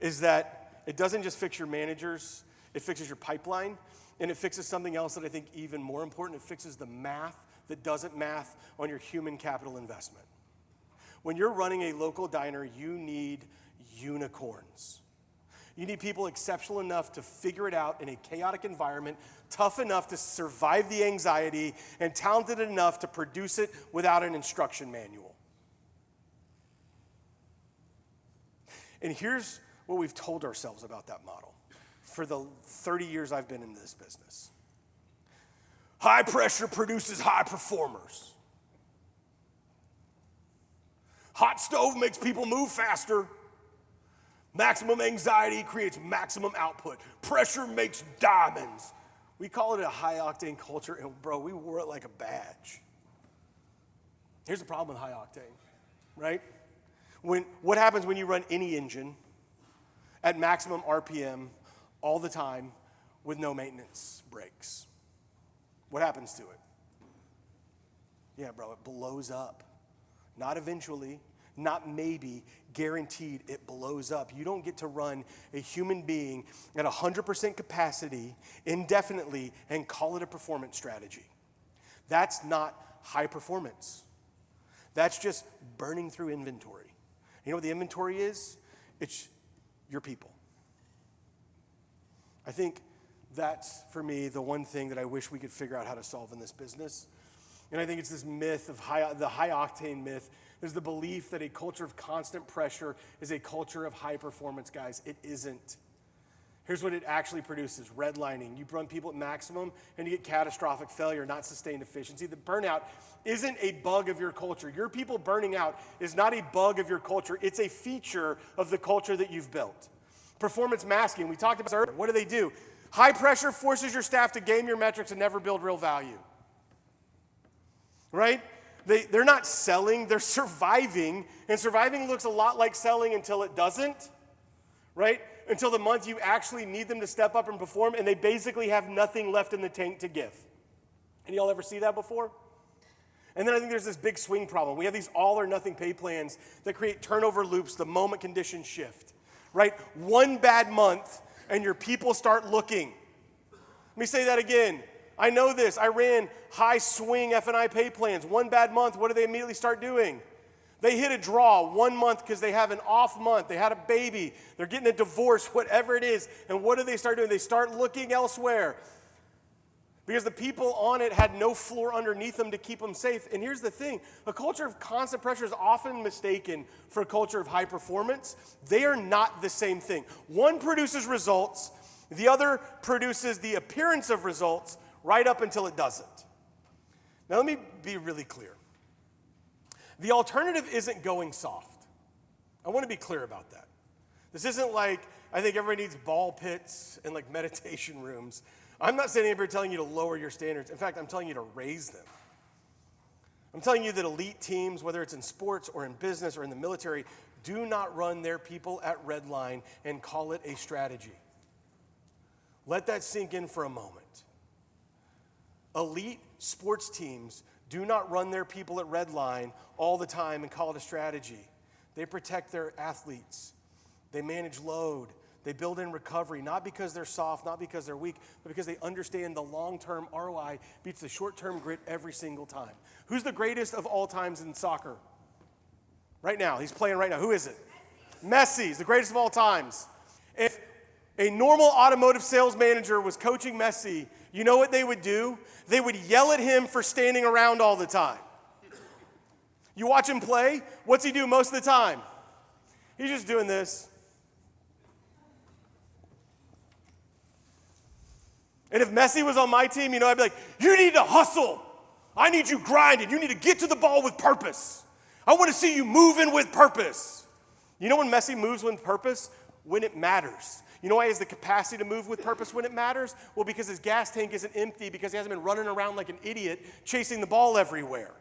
Is that it doesn't just fix your managers, it fixes your pipeline, and it fixes something else that I think even more important. It fixes the math that doesn't math on your human capital investment. When you're running a local diner, you need unicorns. You need people exceptional enough to figure it out in a chaotic environment, tough enough to survive the anxiety, and talented enough to produce it without an instruction manual. And here's what we've told ourselves about that model for the 30 years I've been in this business. High pressure produces high performers. Hot stove makes people move faster. Maximum anxiety creates maximum output. Pressure makes diamonds. We call it a high-octane culture, and bro, we wore it like a badge. Here's the problem with high-octane, right? What happens when you run any engine at maximum RPM all the time with no maintenance breaks? What happens to it? Yeah, bro, it blows up. Not eventually, not maybe, guaranteed it blows up. You don't get to run a human being at 100% capacity indefinitely and call it a performance strategy. That's not high performance. That's just burning through inventory. You know what the inventory is? It's your people. I think that's, for me, the one thing that I wish we could figure out how to solve in this business. And I think it's this myth of the high-octane myth. There's the belief that a culture of constant pressure is a culture of high performance, guys. It isn't. Here's what it actually produces: redlining. You run people at maximum and you get catastrophic failure, not sustained efficiency. The burnout isn't a bug of your culture. Your people burning out is not a bug of your culture. It's a feature of the culture that you've built. Performance masking, we talked about this earlier. What do? High pressure forces your staff to game your metrics and never build real value. Right? They're not selling, they're surviving, and surviving looks a lot like selling until it doesn't, right? Until the month you actually need them to step up and perform, and they basically have nothing left in the tank to give. And y'all ever see that before? And then I think there's this big swing problem. We have these all or nothing pay plans that create turnover loops the moment conditions shift, right? One bad month, and your people start looking. Let me say that again. I know this. I ran high swing F&I pay plans. One bad month, what do they immediately start doing? They hit a draw 1 month because they have an off month. They had a baby. They're getting a divorce, whatever it is. And what do they start doing? They start looking elsewhere because the people on it had no floor underneath them to keep them safe. And here's the thing. A culture of constant pressure is often mistaken for a culture of high performance. They are not the same thing. One produces results. The other produces the appearance of results right up until it doesn't. Now let me be really clear. The alternative isn't going soft. I want to be clear about that. This isn't like, I think everybody needs ball pits and like meditation rooms. I'm not sitting here telling you to lower your standards. In fact, I'm telling you to raise them. I'm telling you that elite teams, whether it's in sports or in business or in the military, do not run their people at red line and call it a strategy. Let that sink in for a moment. Elite sports teams do not run their people at red line all the time and call it a strategy. They protect their athletes. They manage load. They build in recovery, not because they're soft, not because they're weak, but because they understand the long-term ROI beats the short-term grit every single time. Who's the greatest of all times in soccer? Right now, he's playing right now. Who is it? Messi is the greatest of all times. If a normal automotive sales manager was coaching Messi, you know what they would do? They would yell at him for standing around all the time. You watch him play, what's he do most of the time? He's just doing this. And if Messi was on my team, I'd be like, you need to hustle. I need you grinding. You need to get to the ball with purpose. I want to see you moving with purpose. You know when Messi moves with purpose? When it matters. You know why he has the capacity to move with purpose when it matters? Well, because his gas tank isn't empty, because he hasn't been running around like an idiot chasing the ball everywhere.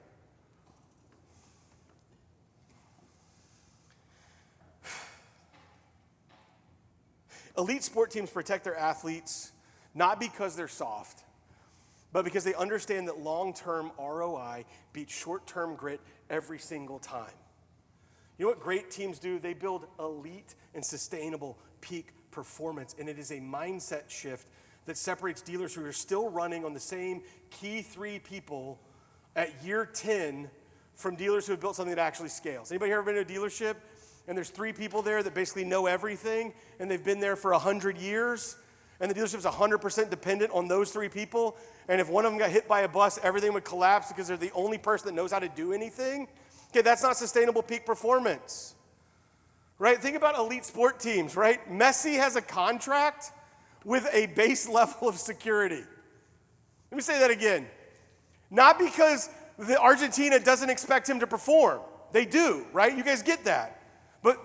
Elite sport teams protect their athletes not because they're soft, but because they understand that long-term ROI beats short-term grit every single time. You know what great teams do? They build elite and sustainable peak performance, and it is a mindset shift that separates dealers who are still running on the same key 3 people at year 10 from dealers who have built something that actually scales. Anybody here ever been to a dealership and there's 3 people there that basically know everything and they've been there for 100 years? And the dealership's 100% dependent on those 3 people. And if one of them got hit by a bus, everything would collapse because they're the only person that knows how to do anything. Okay, that's not sustainable peak performance. Right? Think about elite sport teams, right? Messi has a contract with a base level of security. Let me say that again. Not because the Argentina doesn't expect him to perform. They do, right? You guys get that. But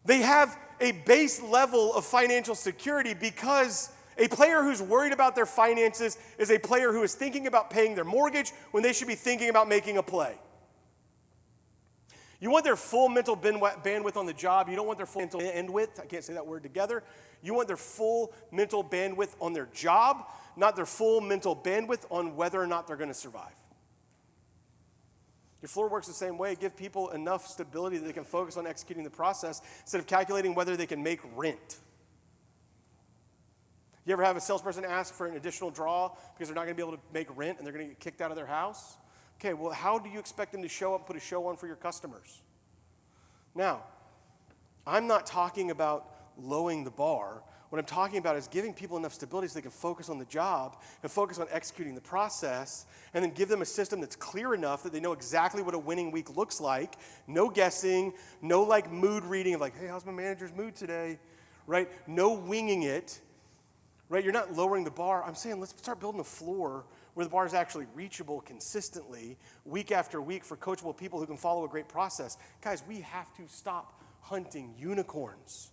they have a base level of financial security because a player who's worried about their finances is a player who is thinking about paying their mortgage when they should be thinking about making a play. You want their full mental bandwidth on the job. You don't want their full mental bandwidth. I can't say that word together. You want their full mental bandwidth on their job, not their full mental bandwidth on whether or not they're going to survive. Your floor works the same way. Give people enough stability that they can focus on executing the process instead of calculating whether they can make rent. You ever have a salesperson ask for an additional draw because they're not going to be able to make rent and they're going to get kicked out of their house? Okay, well, how do you expect them to show up and put a show on for your customers? Now, I'm not talking about lowering the bar. What I'm talking about is giving people enough stability so they can focus on the job and focus on executing the process, and then give them a system that's clear enough that they know exactly what a winning week looks like. No guessing, no like mood reading of like, hey, how's my manager's mood today, right? No winging it, right? You're not lowering the bar. I'm saying let's start building a floor where the bar is actually reachable consistently, week after week, for coachable people who can follow a great process. Guys, we have to stop hunting unicorns.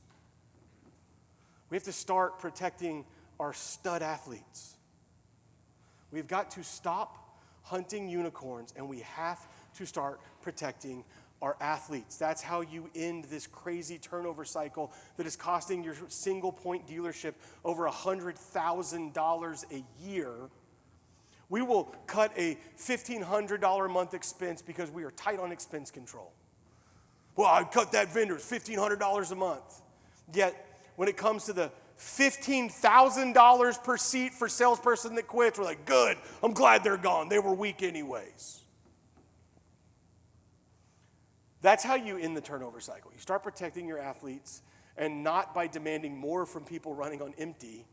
We have to start protecting our stud athletes. We've got to stop hunting unicorns, and we have to start protecting our athletes. That's how you end this crazy turnover cycle that is costing your single point dealership over $100,000 a year. We will cut a $1,500 a month expense because we are tight on expense control. Well, I cut that vendor, it's $1,500 a month. Yet, when it comes to the $15,000 per seat for salesperson that quits, we're like, good, I'm glad they're gone. They were weak anyways. That's how you end the turnover cycle. You start protecting your athletes, and not by demanding more from people running on empty,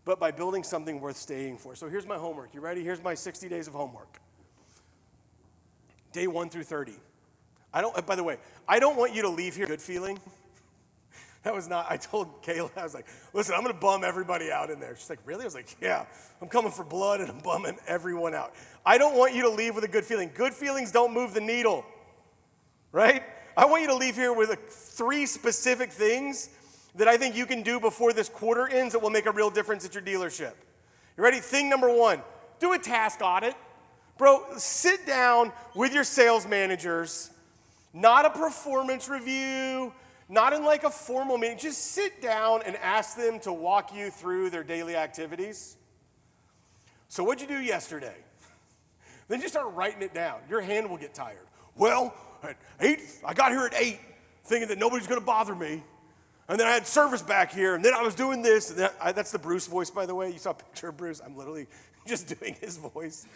but by building something worth staying for. So here's my homework. You ready? Here's my 60 days of homework. Day 1 through 30. By the way, I don't want you to leave here good feeling. That was not, I told Kayla, I was like, listen, I'm going to bum everybody out in there. She's like, really? I was like, yeah, I'm coming for blood and I'm bumming everyone out. I don't want you to leave with a good feeling. Good feelings don't move the needle, right? I want you to leave here with 3 specific things that I think you can do before this quarter ends that will make a real difference at your dealership. You ready? Thing number 1, do a task audit. Bro, sit down with your sales managers, not a performance review, Not in like a formal meeting. Just sit down and ask them to walk you through their daily activities. So what'd you do yesterday? Then you start writing it down. Your hand will get tired. Well, at 8, I got here at 8, thinking that nobody's gonna bother me. And then I had service back here, and then I was doing this. And that's the Bruce voice, by the way. You saw a picture of Bruce. I'm literally just doing his voice.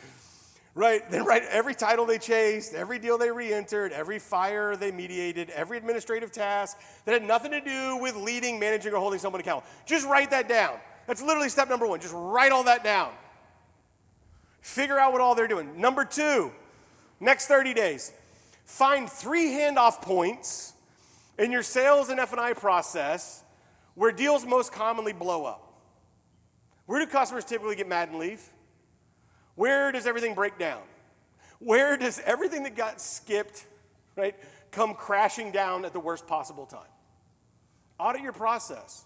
Right? Then every title they chased, every deal they re-entered, every fire they mediated, every administrative task that had nothing to do with leading, managing, or holding someone accountable. Just write that down. That's literally step number 1. Just write all that down. Figure out what all they're doing. Number 2, next 30 days, find 3 handoff points in your sales and F&I process where deals most commonly blow up. Where do customers typically get mad and leave? Where does everything break down? Where does everything that got skipped, right, come crashing down at the worst possible time? Audit your process.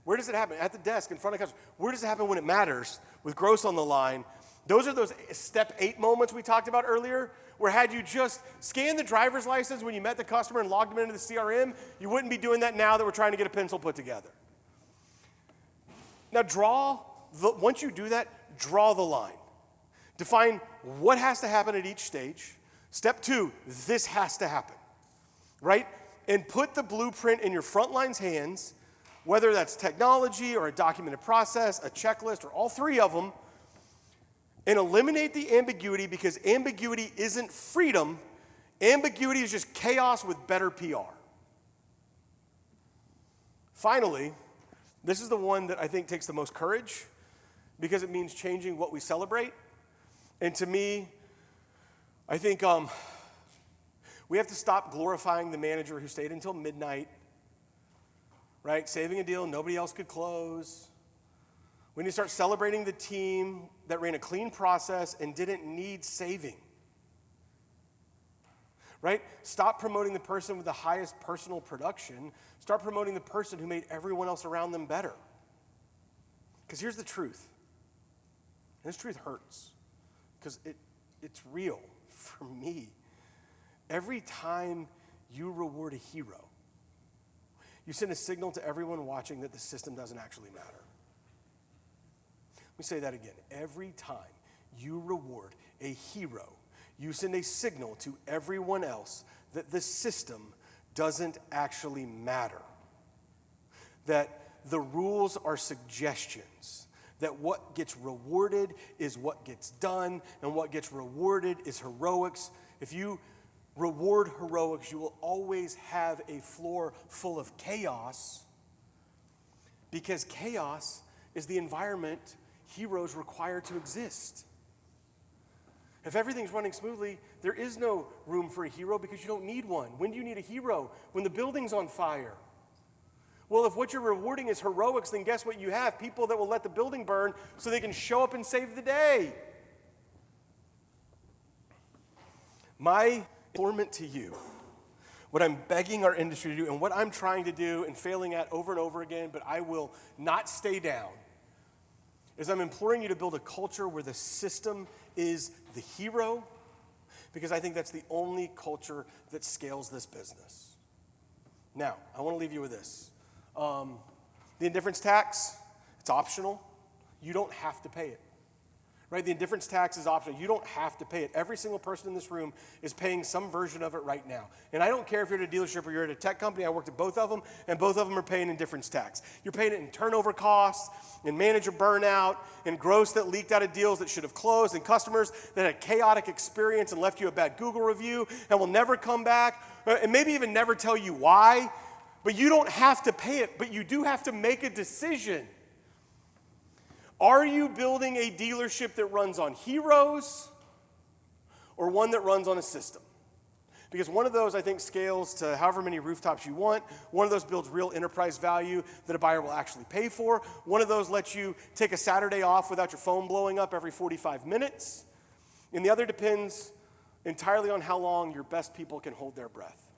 Where does it happen? At the desk, in front of customers. Where does it happen when it matters, with gross on the line? Those are those step 8 moments we talked about earlier, where had you just scanned the driver's license when you met the customer and logged them into the CRM, you wouldn't be doing that now that we're trying to get a pencil put together. Now once you do that, draw the line. Define what has to happen at each stage. Step 2, this has to happen, right? And put the blueprint in your frontline's hands, whether that's technology or a documented process, a checklist, or all 3 of them, and eliminate the ambiguity, because ambiguity isn't freedom. Ambiguity is just chaos with better PR. Finally, this is the one that I think takes the most courage, because it means changing what we celebrate. And to me, I think we have to stop glorifying the manager who stayed until midnight, right? Saving a deal nobody else could close. We need to start celebrating the team that ran a clean process and didn't need saving, right? Stop promoting the person with the highest personal production. Start promoting the person who made everyone else around them better. Because here's the truth. And this truth hurts. Because it's real for me. Every time you reward a hero, you send a signal to everyone watching that the system doesn't actually matter. Let me say that again. Every time you reward a hero, you send a signal to everyone else that the system doesn't actually matter. That the rules are suggestions. That what gets rewarded is what gets done, and what gets rewarded is heroics. If you reward heroics, you will always have a floor full of chaos, because chaos is the environment heroes require to exist. If everything's running smoothly, there is no room for a hero, because you don't need one. When do you need a hero? When the building's on fire. Well, if what you're rewarding is heroics, then guess what you have? People that will let the building burn so they can show up and save the day. My implorement to you, what I'm begging our industry to do, and what I'm trying to do and failing at over and over again, but I will not stay down, is I'm imploring you to build a culture where the system is the hero, because I think that's the only culture that scales this business. Now, I want to leave you with this. The indifference tax, it's optional. You don't have to pay it. Right? The indifference tax is optional. You don't have to pay it. Every single person in this room is paying some version of it right now. And I don't care if you're at a dealership or you're at a tech company. I worked at both of them, and both of them are paying indifference tax. You're paying it in turnover costs, in manager burnout, in gross that leaked out of deals that should have closed, and customers that had chaotic experience and left you a bad Google review and will never come back, and maybe even never tell you why. But you don't have to pay it, but you do have to make a decision. Are you building a dealership that runs on heroes or one that runs on a system? Because one of those, I think, scales to however many rooftops you want. One of those builds real enterprise value that a buyer will actually pay for. One of those lets you take a Saturday off without your phone blowing up every 45 minutes. And the other depends entirely on how long your best people can hold their breath.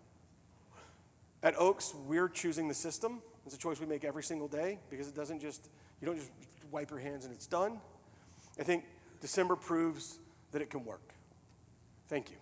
At Oaks, we're choosing the system. It's a choice we make every single day, because it doesn't just, you don't just wipe your hands and it's done. I think December proves that it can work. Thank you.